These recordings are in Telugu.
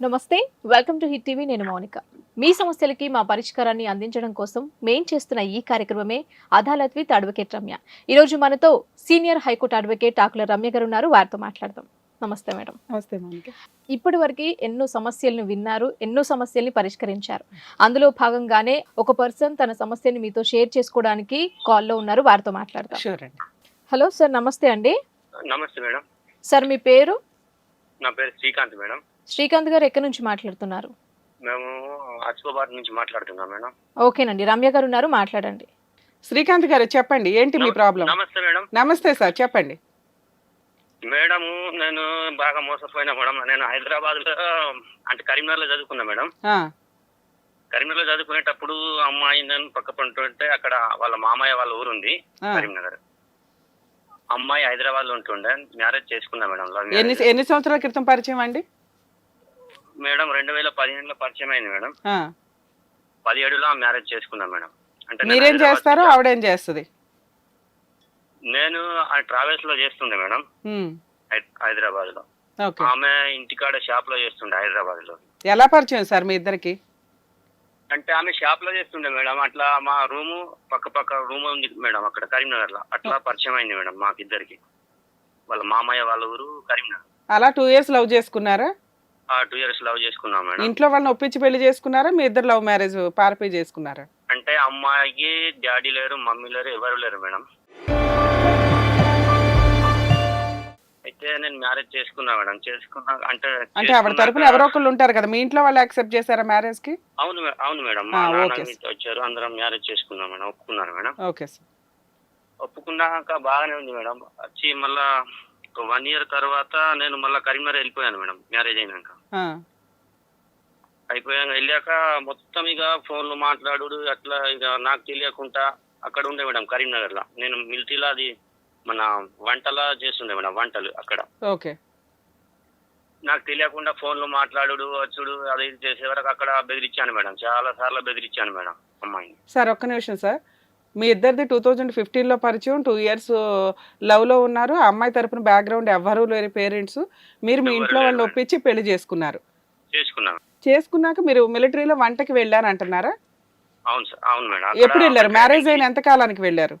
నమస్తే, వెల్కమ్ టు హిట్ టీవీ. నేను మౌనిక. మీ సమస్యలకి మా పరిష్కారాన్ని అందించడం కోసం మేం చేస్తున్న ఈ కార్యక్రమమే అదాలత్ విత్ అడ్వకేట్ రమ్య. ఈ రోజు మనతో సీనియర్ హైకోర్టు అడ్వకేట్ ఆకుల రమ్య గారు ఉన్నారు. వారితో మాట్లాడదాం. నమస్తే మేడం. నమస్తే మౌనిక. ఇప్పటి వరకు ఎన్నో సమస్యలను విన్నారు, ఎన్నో సమస్యల్ని పరిష్కరించారు. అందులో భాగంగానే ఒక పర్సన్ తన సమస్యని మీతో షేర్ చేసుకోవడానికి కాల్లో ఉన్నారు. వారితో మాట్లాడదాం. షూర్ అండి. హలో సార్, నమస్తే అండి. నమస్తే మేడం. సార్, మీ పేరు? నా పేరు శ్రీకాంత్ మేడం. శ్రీకాంత్ గారు ఎక్కడి నుంచి మాట్లాడుతున్నారు? మేము ఆసిఫాబాద్ నుంచి మాట్లాడుతున్నాం మేడం. ఓకేనండి, రమ్య గారు ఉన్నారు, మాట్లాడండి. శ్రీకాంత్ గారు చెప్పండి, ఏంటి మీ ప్రాబ్లం? నమస్తే మేడం. నమస్తే సార్, చెప్పండి. మేడం, నేను బాగా మోసపోయినా మేడం. నేను హైదరాబాద్ లో అంటే కరీంనగర్ లో చదువుకున్నా మేడం. ఆ, కరీంనగర్ లో చదువుకునేటప్పుడు అమ్మాయి నేను పక్క పంటుంటే అక్కడ వాళ్ళ మామయ్య వాళ్ళ ఊరు ఉంది ఆ. కరీంనగర్. అమ్మాయి హైదరాబాద్ లో ఉంటుండే, మ్యారేజ్ చేసుకున్నా మేడం. లవ్ ఎన్ని మ్యారేజ్. ఎన్ని సంవత్సరాల క్రితం పరిచయం అండి? మేడం 2015లో పరిచయం అయింది మేడం. ఆ, 17లో మ్యారేజ్ చేసుకున్నా మేడం. అంటే నేను మీరేం హైదరాబాద్ చేస్తారో కి- ఆవిడేం చేస్తుంది? నేను ఆ ట్రావెల్స్ లో చేస్తుండే మేడం ఉమ్, హైదరాబాద్ లో. ఓకే. ఆమె ఇంటికాడ షాప్ లో చేస్తుండే హైదరాబాద్ లో. ఎలా పరిచయం సార్ మీ ఇద్దరికి? అంటే ఆమె షాప్ లో చేస్తుండే మేడం. అట్లా మా రూము పక్క రూమ్ ఉంది మేడం అక్కడ కరీంనగర్ లో. అట్లా పరిచయం అయింది మేడం మాకిద్దరికి. వాళ్ళ మామయ్య వాళ్ళ ఊరు కరీంనగర్. అలా 2 years లవ్ చేసుకున్నారా? ఆ 2 years లవ్ చేసుకున్నాం మేడం. ఇంట్లో వాళ్ళని ఒప్పించి పెళ్లి చేసుకున్నారా? మీ ఇద్దరు లవ్ మ్యారేజ్ పారిపోయి చేసుకున్నారా? అంటే అమ్మాయికి డాడీ లేరు, మమ్మీ లేరు, ఎవరు లేరు మేడం. అయితే నేను మ్యారేజ్ చేసుకున్నా మేడం. చేసుకున్నా అంటే అంటే ఆవిడ తరపున ఎవరో ఒకళ్ళు ఉంటారు కదా, మీ ఇంట్లో వాళ్ళు యాక్సెప్ట్ చేశారా మ్యారేజ్ కి? అవును మేడం. మా ఓకే నాన్న సార్. మీతో వచ్చారు, అందరం మ్యారేజ్ చేసుకున్నాం మేడం. ఒప్పుకున్నారు మేడం. Okay sir. ఒప్పుకున్నాక బాగానే ఉంది మేడం. వచ్చి మళ్ళా ఒక 1 year తర్వాత నేను మళ్ళీ కరీంనగర్ వెళ్ళిపోయాను మేడం. మ్యారేజ్ అయినాక ఆ, వెళ్ళాక మొత్తం ఇక ఫోన్లు మాట్లాడు అట్లా ఇక నాకు తెలియకుండా అక్కడ ఉండే మేడం కరీంనగర్ లో. నేను మిలిటరీలో అది మన వంటలా చేస్తుండే మేడం, వంటలు అక్కడ. ఓకే. నాకు తెలియకుండా ఫోన్లు మాట్లాడు వచ్చుడు అది ఇది చేసే వరకు అక్కడ బెదిరించాను మేడం. చాలా సార్లు బెదిరించాను మేడం అమ్మాయిని. సార్ ఒక్క నిమిషం సార్. మీ ఇద్దరిది 2015లో పరిచయం, 2 years లవ్ లో ఉన్నారు. ఆ అమ్మాయి తరపున బ్యాక్గ్రౌండ్ ఎవ్వరూ లేరు, పేరెంట్స్. మీరు మీ ఎవరు ఇంట్లో లేరు వాళ్ళని మేడం. ఒప్పించి పెళ్లి చేసుకున్నారు. చేసుకున్నాను. చేసుకున్నాక మీరు మిలిటరీలో వంటకి వెళ్ళారు అంటున్నారా? అవును సార్, అవును మేడం. ఎప్పుడు వెళ్ళారు? మ్యారేజ్ అయిన ఎంత కాలానికి వెళ్ళారు?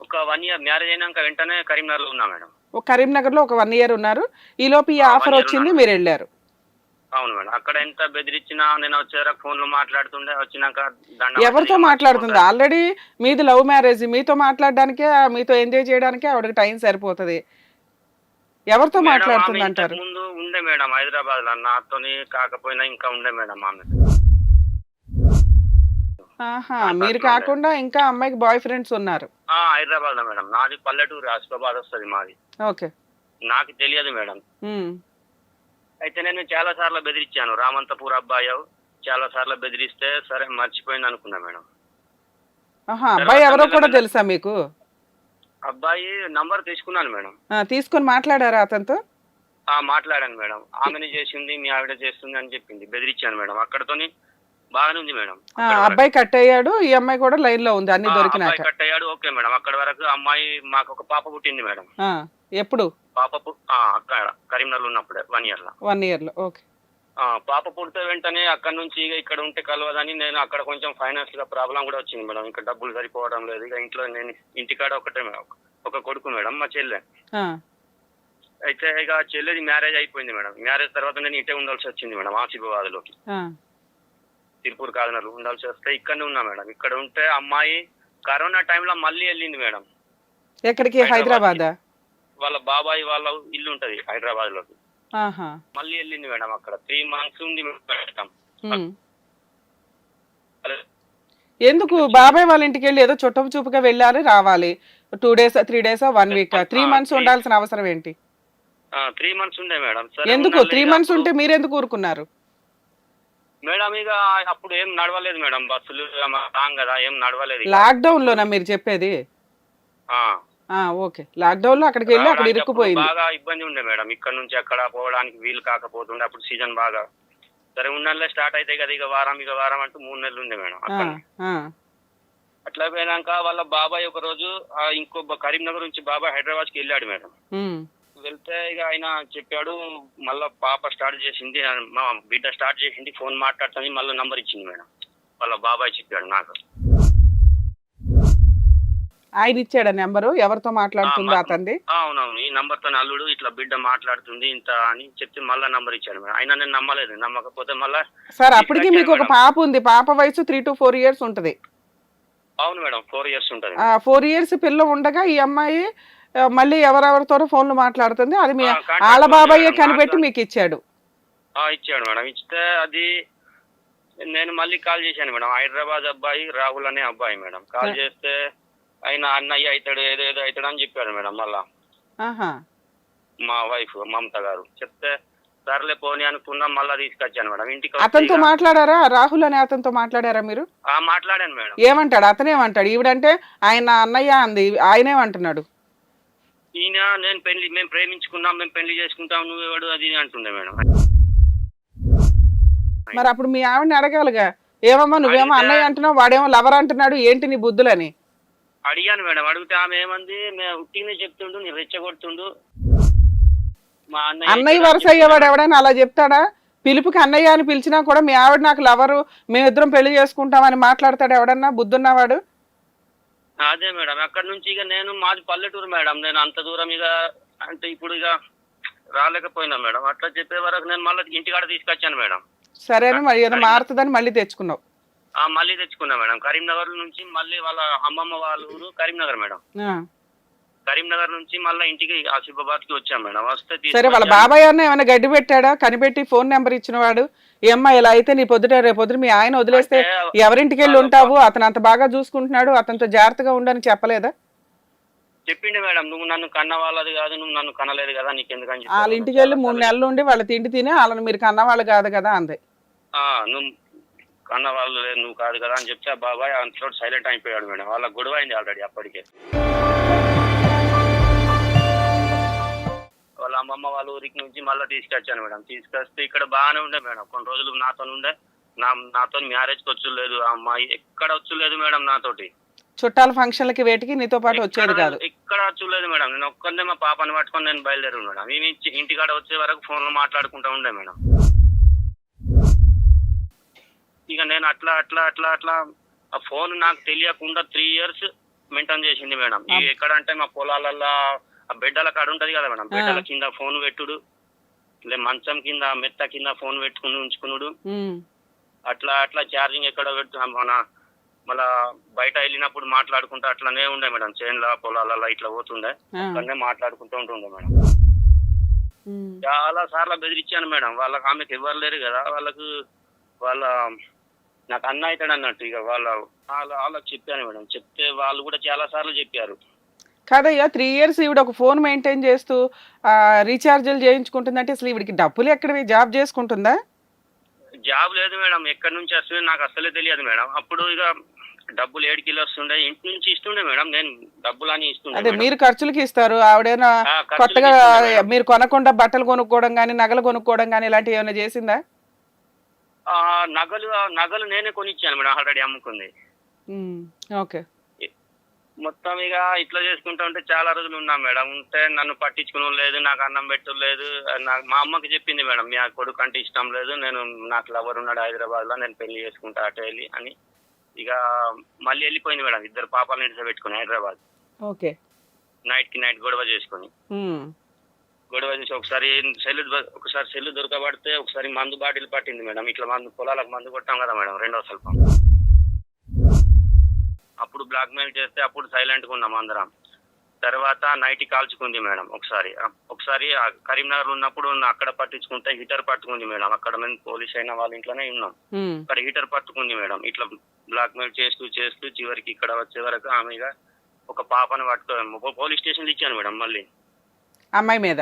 ఒక 1 year మ్యారేజ్ అయినాక వెంటనే కరీంనగర్ లో ఉన్నా మేడం. ఒక కరీంనగర్ లో ఒక 1 year ఉన్నారు. ఈ లోపు ఈ 1 ఆఫర్ year వచ్చింది, ఉన్నాను. మీరు వెళ్ళారు. అవును మేడం. అక్కడ ఎంత బెదిరించినా నేను వచ్చేవరకు ఫోన్లు మాట్లాడుతుండే. వచ్చినాక దండం ఎవరితో పెట్టి మాట్లాడుతుంది? ఆల్రెడీ మీది లవ్ మ్యారేజ్, మీతో మాట్లాడడానికే, మీతో ఎంజాయ్ చేయడానికే ఆవిడకి టైం సరిపోతుంది. ఎవరితో మేడం, మాట్లాడుతుంది ఆమె అంటారు? ఇంతకు ముందు ఉండే మేడం హైదరాబాద్ లో. నాతోని కాకపోయినా ఇంకా ఉండే మేడం ఆమె. ఆహా, ఆ, మీరు personal కాకుండా ఇంకా అమ్మాయికి బాయ్ ఫ్రెండ్స్ ఉన్నారు. హైదరాబాద్ లో మేడం. నాది పల్లెటూరు, ఆసిఫాబాద్ వస్తుంది మాది. ఓకే. నాకు తెలియదు మేడం. ఉమ్, అయితే నేను చాలా సార్లు బెదిరించాను. రామంతపూర్ అబ్బాయి చాలా సార్లు బెదిరిస్తే సరే మర్చిపోయింది అనుకున్నా మేడం. ఆహా, అబ్బాయి ఎవరో కూడా తెలుసా మీకు? అబ్బాయి నంబర్ తీసుకున్నాను మేడం. తీసుకొని మాట్లాడారా అతనితో? మాట్లాడాను మేడం. ఆమెని చేసింది, మీ ఆవిడ చేస్తుంది అని చెప్పింది. బెదిరించాను మేడం. అక్కడతోని బాగానే ఉంది మేడం. అబ్బాయి కట్ అయ్యాడు, ఈ అమ్మాయి కూడా లైన్ లో ఉంది అన్ని దొరికినాక. అబ్బాయి కట్ అయ్యాడు. Okay madam. అక్కడ వరకు అమ్మాయి మాకు ఒక పాప పుట్టింది మేడం. ఆ, ఎప్పుడు? పాప అక్కడ కరీంనగర్ ఉన్నప్పుడే 1 year లో. 1 year లో. ఓకే. పాప పుడితే వెంటనే అక్కడ నుంచి ఇక ఇక్కడ ఉంటే కలవదని నేను అక్కడ కొంచెం ఫైనాన్స్ గా ప్రాబ్లం కూడా వచ్చింది మేడం. ఇంకా డబ్బులు సరిపోవడం లేదు. ఇక ఇంట్లో నేను ఇంటికాడ ఒకటే మేడం, ఒక కొడుకు మేడం, మా చెల్లె. ఆ, అయితే ఇక చెల్లెది మ్యారేజ్ అయిపోయింది మేడం. మ్యారేజ్ తర్వాత నేను ఇటే ఉండాల్సి వచ్చింది మేడం, ఆసిఫాబాద్ లోకి. ఆ, తిరుపూర్ కాకినాడలో ఉండాల్సి వస్తే ఇక్కడనే ఉన్నా మేడం. ఇక్కడ ఉంటే అమ్మాయి కరోనా టైంలో మళ్ళీ వెళ్ళింది మేడం. ఎక్కడికి? హైదరాబాద్. వాళ్ళ బాబాయ్ వాళ్ళ ఇల్లు ఉంటది హైదరాబాద్ లోకి. ఆహా. మళ్ళీ వెళ్ళింది మేడం. అక్కడ 3 months ఉంది మేడం. ఉమ్. ఎందుకు బాబాయ్ వాళ్ళ ఇంటికి వెళ్ళి ఏదో చుట్టపు చూపుగా వెళ్ళాలి రావాలి? 2 days 3 days 1 week 3 months ఉండాల్సిన అవసరం ఏంటి? 3 months ఉండే మేడం. ఎందుకు 3 months ఉంటే మీరెందుకు ఊరుకున్నారు? మేడం ఇక అప్పుడు ఏం నడవలేదు మేడం. బస్సులు రాంగ్ కదా, ఏం నడవలేదు. లాక్డౌన్ లోనా మీరు చెప్పేది? ఓకే. లాక్డౌన్ లో అక్కడికి వెళ్ళి అక్కడ ఇరుక్కుపోయింది. బాగా ఇబ్బంది ఉండే మేడం. ఇక్కడ నుంచి అక్కడ పోవడానికి వీలు కాకపోతుండే. అప్పుడు సీజన్ బాగా సరే ఉన్నల్లే స్టార్ట్ అయితే కదా, ఇక వారం అంటూ 3 నెలలు ఉండే మేడం అక్కడ. అట్లా పోయినాక వాళ్ళ బాబాయ్ ఒక రోజు ఇంకో కరీంనగర్ నుంచి బాబాయ్ హైదరాబాద్ కి వెళ్ళాడు మేడం. వెళ్తే ఇక ఆయన చెప్పాడు, మళ్ళీ పాప స్టార్ట్ చేసింది, మా బిడ్డ స్టార్ట్ చేసింది, ఫోన్ మాట్లాడుతుంది, మళ్ళీ నంబర్ ఇచ్చింది మేడం. వాళ్ళ బాబాయ్ చెప్పాడు నాకు. ఆయన ఇచ్చాడా నెంబరు ఎవరితో మాట్లాడుతుందో అతనిది? అవునవును, ఈ నంబర్ తో అల్లుడు ఇట్లా బిడ్డ మాట్లాడుతుంది ఇంత అని చెప్తే మళ్ళీ నంబర్ ఇచ్చాడు మేడం. అయినా నేను నమ్మలేదు, నమ్మకపోతే మళ్ళీ సార్ అప్పటికి మీకు ఒక పాప ఉంది, పాప వయసు 3 to 4 years ఉంటది. అవును మేడం, 4 years ఉంటుంది. 4 years పిల్ల ఉండగా ఈ అమ్మాయి మళ్ళీ ఎవరెవరితోనో ఫోన్లు మాట్లాడుతుంది, అది మీ ఆళ్ళ బాబాయ్ కనిపెట్టి మీకు ఇచ్చాడు. ఇచ్చాడు మేడం. ఇస్తే అది నేను మళ్ళీ కాల్ చేశాను మేడం. హైదరాబాద్ అబ్బాయి రాహుల్ అనే అబ్బాయి మేడం. కాల్ చేస్తే ఆయన అన్నయ్య అవుతాడు, ఏదో అవుతాడు అని చెప్పాడు మేడం. మళ్ళా మా వైఫ్ మమత గారు చెప్తే సర్లే పోనీ అనుకున్నాం, మళ్ళీ తీసుకొచ్చాను మేడం ఇంటికి. అతనితో మాట్లాడారా? రాహుల్ అనే అతనితో మాట్లాడారా మీరు? మాట్లాడాను మేడం. ఏమంటాడు అతనేమంటాడు? ఈవిడంటే ఆయన అన్నయ్య అంది, ఆయనేమంటున్నాడు? ఈయన మేము ప్రేమించుకున్నాం, మేము పెళ్లి చేసుకుంటాం, నువ్వెవడు అది అంటుండే మేడం. మరి అప్పుడు మీ ఆవిడని అడగాలిగా, ఏమమ్మా నువ్వేమో అన్నయ్య అంటున్నావు, వాడేమో లవర్ అంటున్నాడు, ఏంటి నీ బుద్ధులని అడిగాను మేడం. అడిగితే ఆమె ఏమంది, మేము ఉట్టినే చెప్తుండు, నేను రెచ్చగొడుతుండు. మా అన్నయ్య వరుస అయ్యేవాడు ఎవడైనా అలా చెప్తాడా? పిలుపుకి అన్నయ్య అని పిలిచినా కూడా మీ ఆవిడ నాకు లవరు, మేమిద్దరం పెళ్లి చేసుకుంటామని మాట్లాడతాడు ఎవడన్నా బుద్ధున్నవాడు? అదే మేడం, అక్కడ నుంచి ఇక నేను మాది పల్లెటూరు మేడం, నేను అంత దూరం ఇక అంటే ఇప్పుడు ఇక రాలేకపోయినా మేడం. అట్లా చెప్పే వరకు నేను మళ్ళీ ఇంటికాడ తీసుకొచ్చాను మేడం. సరే అని మరి ఏదో మారుతుందని మళ్ళీ తెచ్చుకున్నావు? మళ్ళీ తెచ్చుకున్నా మేడం. కరీంనగర్ నుంచి మళ్ళీ వాళ్ళ అమ్మమ్మ వాళ్ళ ఊరు కరీంనగర్ మేడం. కరీంనగర్ నుంచి మళ్ళీ ఇంటికి ఆసిఫాబాద్ కి వచ్చాం మేడం. వస్తే సరే వాళ్ళ బాబాయ్ అన్న ఏమైనా గడ్డి పెట్టాడా? కనిపెట్టి ఫోన్ నెంబర్ ఇచ్చిన వాడు, ఈ అమ్మాయి ఇలా అయితే నీ పొద్దుట రేపొద్దున మీ ఆయన వదిలేస్తే ఎవరింటికి వెళ్ళి ఉంటావు, అతను అంత బాగా చూసుకుంటున్నాడు, అతనితో జాగ్రత్తగా ఉండని చెప్పలేదా? చెప్పిండు మేడం, నువ్వు నన్ను కన్న వాళ్ళది కాదు, నువ్వు నన్ను కనలేదు కదా, నీకెందుకని వాళ్ళ ఇంటికి వెళ్ళి 3 నెలలు ఉండి వాళ్ళ తిండి తిని వాళ్ళని మీరు కన్నవాళ్ళు కాదు కదా అంతే. నువ్వు కన్న వాళ్ళు లేదు, నువ్వు కాదు కదా అని చెప్తే బాబాయ్ అంతలో సైలెంట్ అయిపోయాడు మేడం. వాళ్ళ గొడవ అయింది ఆల్రెడీ అప్పటికే. వాళ్ళ అమ్మమ్మ వాళ్ళ ఊరికి నుంచి మళ్ళీ తీసుకొచ్చాను మేడం. తీసుకొస్తే ఇక్కడ బాగానే ఉండే మేడం, కొన్ని రోజులు నాతో ఉండే. నాతో మ్యారేజ్కి వచ్చులేదు ఆ అమ్మాయి, ఎక్కడ వచ్చులేదు మేడం నాతోటి. చుట్టాల ఫంక్షన్లకి వేటికి నీతో పాటు వచ్చేది కాదు? ఇక్కడ చూడలేదు మేడం. నేను ఒక్కనే మా పాపని పట్టుకొని నేను బయలుదేరు మేడం. నేను ఇంటికాడ వచ్చే వరకు ఫోన్ లో మాట్లాడుకుంటా ఉండే మేడం. ఇక నేను అట్లా అట్లా అట్లా అట్లా ఆ ఫోన్ నాకు తెలియకుండా 3 years మెయింటైన్ చేసింది మేడం. ఇక ఎక్కడ అంటే మా పొలాలల్లో ఆ బిడ్డల కాడ ఉంటది కదా మేడం, బిడ్డల కింద ఫోన్ పెట్టుడు, మంచం కింద మెత్త కింద ఫోన్ పెట్టుకుని ఉంచుకున్నాడు. అట్లా అట్లా ఛార్జింగ్ ఎక్కడ పెట్టు మన మళ్ళా బయట వెళ్ళినప్పుడు మాట్లాడుకుంటా అట్లనే ఉండే మేడం. చేన్ల పొలాలలో ఇట్లా పోతుండే, అట్లనే మాట్లాడుకుంటూ ఉంటుండే మేడం. చాలా సార్లు బెదిరించాను మేడం. వాళ్ళకి ఆమెకు ఎవరు లేరు కదా, వాళ్ళ నాకు అన్న అవుతాడు అన్నట్టు. ఇక వాళ్ళకి చెప్పాను మేడం. చెప్తే వాళ్ళు కూడా చాలా సార్లు చెప్పారు. కాదయ్యా 3 years ఈవిడ ఒక ఫోన్ మెయింటైన్ చేస్తూ రీఛార్జీలు చేయించుకుంటుందంటే అసలు ఈవిడికి డబ్బులు ఎక్కడవి? జాబ్ చేసుకుంటుందా? జాబ్ లేదు మేడం, ఎక్కడి నుంచి వస్తుంది నాకు అసలే తెలియదు మేడం. అప్పుడు ఇక డబ్బులు 7 కిలో వస్తుండే, ఇంటి నుంచి ఇస్తుండే మేడం. నేను డబ్బులు అని ఇస్తుండే. అదే మీరు ఖర్చులకి ఇస్తారు, ఆవిడేనా కొత్తగా మీరు కొనకుండా బట్టలు కొనుక్కోవడం కానీ నగలు కొనుక్కోవడం కానీ ఇలాంటివి ఏమైనా చేసిందా? నగలు నేనే కొనిచ్చాను మేడం, ఆల్రెడీ అమ్ముకుంది. ఓకే. మొత్తం ఇక ఇట్లా చేసుకుంటా ఉంటే చాలా రోజులు ఉన్నాం మేడం. ఉంటే నన్ను పట్టించుకుని లేదు, నాకు అన్నం పెట్టు లేదు. మా అమ్మకి చెప్పింది మేడం, మీ కొడుకు అంటే ఇష్టం లేదు, నాకు లవర్ ఉన్నాడు హైదరాబాద్ లో, నేను పెళ్లి చేసుకుంటా అటు వెళ్ళి అని. ఇక మళ్ళీ వెళ్ళిపోయింది మేడం, 2 పాపాలను నిడిచిపెట్టుకుని హైదరాబాద్. ఓకే. నైట్ గొడవ చేసుకుని ఒకసారి సెల్లు దొరకబడితే ఒకసారి మందు బాటిల్ పట్టింది మేడం. ఇట్లా పొలాలకు మందు కొట్టాం కదా మేడం, 2వ స్వల్పం. అప్పుడు బ్లాక్ మెయిల్ చేస్తే అప్పుడు సైలెంట్ గా ఉన్నాం అందరం. తర్వాత నైట్ కాల్చుకుంది మేడం. ఒకసారి కరీంనగర్ ఉన్నప్పుడు అక్కడ పట్టించుకుంటే హీటర్ పట్టుకుంది మేడం. అక్కడ మేము పోలీస్ అయిన వాళ్ళ ఇంట్లోనే ఉన్నాం. అక్కడ హీటర్ పట్టుకుంది మేడం. ఇట్లా బ్లాక్ మెయిల్ చేస్తూ చివరికి ఇక్కడ వచ్చే వరకు ఆమెగా ఒక పాపను పట్టుకో పోలీస్ స్టేషన్ ఇచ్చాను మేడం. మళ్ళీ అమ్మాయి మీద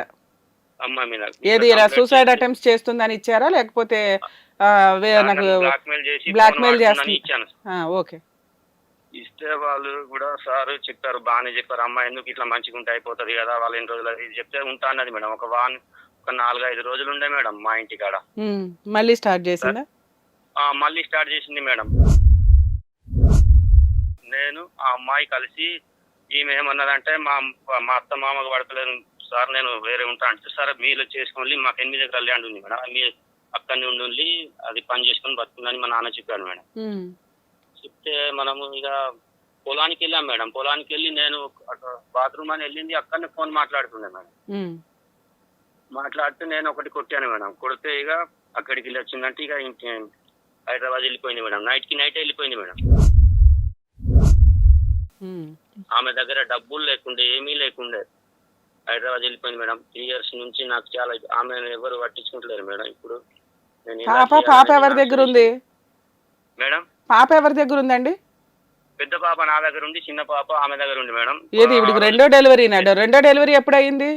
ఏది సూసైడ్ అటెంప్ట్స్ చేస్తుందని ఇచ్చారా, లేకపోతే బ్లాక్మెయిల్ చేసి ఇచ్చాను. ఓకే. ఇస్తే వాళ్ళు కూడా సార్ చెప్పారు, బాగానే చెప్పారు. అమ్మాయి ఎందుకు ఇట్లా మంచిగా ఉంటే అయిపోతుంది కదా, వాళ్ళు ఎన్ని రోజులు అది చెప్తే ఉంటా అన్నది మేడం. ఒక 4-5 రోజులు ఉండే మేడం మా ఇంటికాడ. మళ్ళీ స్టార్ట్ చేసిందా? మళ్ళీ స్టార్ట్ చేసింది మేడం. నేను ఆ అమ్మాయి కలిసి ఈమె ఏమన్నదంటే మా అత్త మామకు పడతలేదు, సార్ నేను వేరే ఉంటా అంటే, సరే మీరు చేసుకోండి, మాకు 8 ఎకరాల ల్యాండ్ ఉంది మేడం, మీ అక్కడనే ఉండి అది పని చేసుకొని బతుకుందని మా నాన్న చెప్పాడు మేడం. చెప్తే మనము ఇక పొలానికి వెళ్ళాం మేడం. పొలానికి వెళ్ళి నేను బాత్రూమ్ అని వెళ్ళింది, అక్కడనే ఫోన్ మాట్లాడుతుండే మేడం. మాట్లాడితే నేను ఒకటి కొట్టాను మేడం. కొడితే ఇక అక్కడికి వెళ్ళి వచ్చిందంటే ఇక హైదరాబాద్ వెళ్ళిపోయింది మేడం. నైట్కి నైట్ వెళ్ళిపోయింది మేడం. ఆమె దగ్గర డబ్బులు లేకుండే, ఏమీ లేకుండే, హైదరాబాద్ వెళ్ళిపోయింది మేడం. 3 years నుంచి నాకు చాలా, ఆమె ఎవరు పట్టించుకుంటలేరు మేడం. ఇప్పుడు పాప ఎవరి దగ్గర ఉంది మేడం? పాప ఎవరి దగ్గర ఉందండి? పెద్ద పాప నా దగ్గర ఉంది, చిన్న పాప ఆమె దగ్గర ఉంది మేడం. ఏది ఇప్పుడు రెండో డెలివరీ నాడు? రెండో డెలివరీ ఎప్పుడైంది?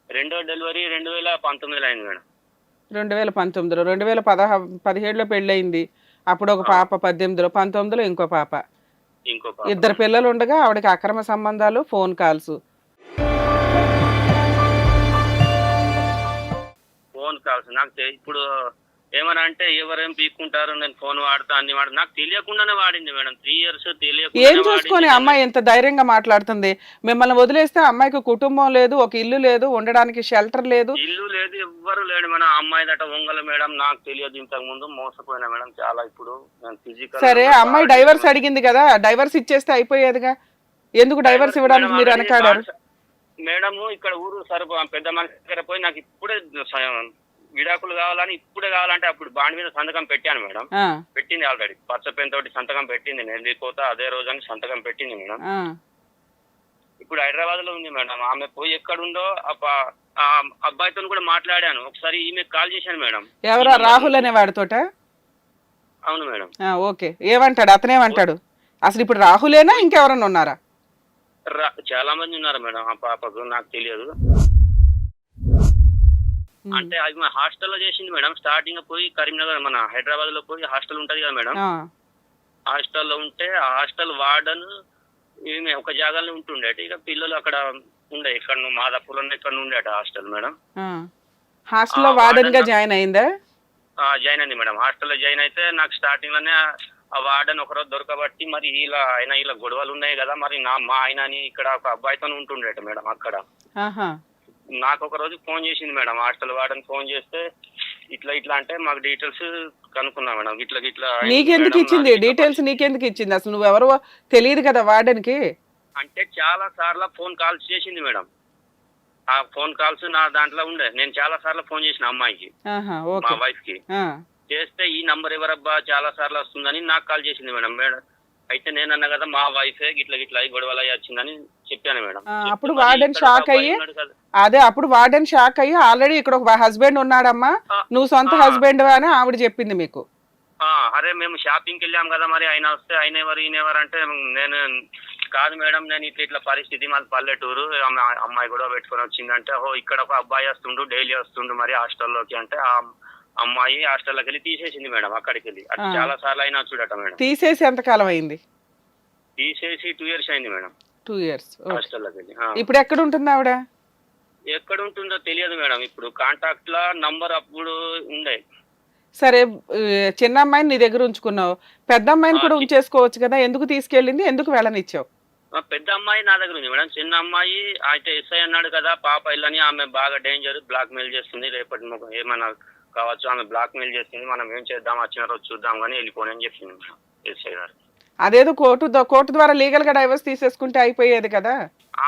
రెండో డెలివరీ 2019 అయింది మేడం. 2019లో 2017లో పెళ్ళయింది. అప్పుడు ఒక పాప 18లో, 19లో ఇంకో పాప. ఇద్దరు పిల్లలు ఉండగా ఆవిడకి అక్రమ సంబంధాలు, ఫోన్ కాల్స్. నాకు ఇప్పుడు ఏమన్నా అంటే ఎవరేం పీక్కుంటారు, నేను ఫోన్ వాడతా అన్ని వాడతా, నాకు తెలియకుండానే వాడింది మేడం. 3 years తెలియకుండా. ఏం చూసుకొని అమ్మాయి ఎంత ధైర్యంగా మాట్లాడుతుంది? మిమ్మల్ని వదిలేస్తే అమ్మాయికి కుటుంబం లేదు, ఒక ఇల్లు లేదు, ఉండడానికి షెల్టర్ లేదు. ఇల్లు లేదు, ఎవ్వరు లేడు మేడం. అమ్మాయి దట ఒంగల మేడం, నాకు తెలియదు ఇంతకు ముందు, మోసపోయినా మేడం చాలా. ఇప్పుడు ఫిజికల్. సరే, అమ్మాయి డైవర్స్ అడిగింది కదా, డైవర్స్ ఇచ్చేస్తే అయిపోయేదిగా. ఎందుకు డైవర్స్ ఇవ్వడానికి మీరు వెనకాడారు మేడం? ఇక్కడ ఊరు సరే పెద్ద మనిషి దగ్గర పోయి నాకు ఇప్పుడే విడాకులు కావాలని, ఇప్పుడే కావాలంటే అప్పుడు బాండ్ మీద సంతకం పెట్టాను మేడం. పెట్టింది ఆల్రెడీ, పచ్చ పెన్ తోటి సంతకం పెట్టింది. నేను వెళ్ళిపోతా అదే రోజు అని సంతకం పెట్టింది మేడం. ఇప్పుడు హైదరాబాద్ లో ఉంది మేడం. ఆమె పోయి ఎక్కడుందో అబ్బాయితో కూడా మాట్లాడాను. ఒకసారి ఈమె కాల్ చేశాను మేడం. ఎవరా? రాహుల్ అనే వాడితోట? అవును మేడం. ఓకే, ఏమంటాడు? అతనేమంటాడు? అసలు ఇప్పుడు రాహులేనా ఇంకెవరన్నా ఉన్నారా? చాలా మంది ఉన్నారు మేడం. ఆ పాపకు నాకు తెలియదు. అంటే అది మా హాస్టల్లో చేసింది మేడం. స్టార్టింగ్ పోయి కరీంనగర్, మన హైదరాబాద్ లో పోయి హాస్టల్ ఉంటది కదా మేడం. హాస్టల్లో ఉంటే ఆ హాస్టల్ వార్డన్ ఈమె ఒక జాగాలో ఉంటుండేట. ఇక పిల్లలు అక్కడ ఉండే, ఇక్కడ మాదాపూర్లో ఇక్కడ ఉండేట హాస్టల్ మేడం. హాస్టల్లో వార్డెన్ గా జాయిన్ అయిందా? జాయిన్ అయింది మేడం. హాస్టల్లో జాయిన్ అయితే నాకు స్టార్టింగ్ లోనే ఆ వార్డెన్ ఒకరోజు దొరకబట్టి, మరి ఇలా గొడవలు ఉన్నాయి కదా, మరి మా ఆయనని ఇక్కడ ఒక అబ్బాయితో ఉంటుండేట మేడం అక్కడ. నాకు ఒక రోజు ఫోన్ చేసింది మేడం, హాస్టల్ వార్డెన్ ఫోన్ చేస్తే ఇట్లా అంటే మాకు డీటెయిల్స్ కనుక్కున్నా మేడం. ఇట్లా నీకెందుకు ఇచ్చింది డీటెయిల్స్? నీకెందుకు ఇచ్చింది? అసలు నువ్వెవరో తెలియదు కదా వార్డెన్ కి. అంటే చాలా సార్లు ఫోన్ కాల్స్ చేసింది మేడం. ఆ ఫోన్ కాల్స్ నా దాంట్లో ఉండే. నేను చాలా సార్లు ఫోన్ చేసిన అమ్మాయికి, మా వైఫ్ కి. చేస్తే ఈ నంబర్ ఎవరబ్బా చాలా సార్లు వస్తుందని నాకు కాల్ చేసింది మేడం. అయితే నేను అన్నా కదా మా వైఫే గిట్లా గొడవలు అయ్యి వచ్చిందని చెప్పాను మేడం. అప్పుడు వార్డెన్ షాక్ అయ్యి, అప్పుడు వార్డెన్ షాక్ అయ్యి ఆల్రెడీ ఇక్కడ ఒక హస్బెండ్ ఉన్నాడమ్మా, నువ్వు సొంత హస్బెండ్ అని ఆవిడ చెప్పింది మీకు. అరే మేము షాపింగ్కి వెళ్ళాం కదా, మరి ఆయన వస్తే ఆయన ఎవరు ఈయన ఎవరు అంటే, నేను కాదు మేడం, నేను ఇట్లా పరిస్థితి మాది పల్లెటూరు, అమ్మాయి గొడవ పెట్టుకొని వచ్చిందంటే, ఇక్కడ ఒక అబ్బాయి వస్తుండు, డైలీ వస్తుండు మరి హాస్టల్లోకి అంటే, ఆ అమ్మాయి హాస్టల్లోకి వెళ్ళి తీసేసింది మేడం. అక్కడికి వెళ్ళి అది చాలా సార్లు అయినా చూడట మేడం. తీసేసి ఎంతకాలం అయింది? తీసేసి 2 years అయింది మేడం. 2 years హాస్టల్లోకి వెళ్ళి. ఇప్పుడు ఎక్కడ ఉంటుంది ఆవిడ? ఎక్కడ ఉంటుందో తెలియదు మేడం. ఇప్పుడు కాంటాక్ట్ లా నంబర్ అప్పుడు ఉండే. సరే, చిన్న అమ్మాయిని నీ దగ్గర ఉంచుకున్నావు, పెద్ద అమ్మాయిని కూడా ఉంచేసుకోవచ్చు కదా, ఎందుకు తీసుకెళ్ళింది? ఎందుకు వెళ్ళనిచ్చావు? పెద్ద అమ్మాయి నా దగ్గర ఉంది మేడం. చిన్న అమ్మాయి అయితే ఎస్ఐ అన్నాడు కదా, పాప ఇళ్ళని, ఆమె బాగా డేంజర్, బ్లాక్ మెయిల్ చేస్తుంది, రేపటి ఏమన్నా కావచ్చు, ఆమె బ్లాక్ మెయిల్ చేస్తుంది, మనం ఏం చేద్దాం, వచ్చిన రోజు చూద్దాం కానీ వెళ్ళిపోని అని చెప్పింది మేడం ఎస్ఐ గారు. అదేదో కోర్టు ద్వారా లీగల్ గా డైవర్స్ తీసేసుకుంటే అయిపోయేది కదా.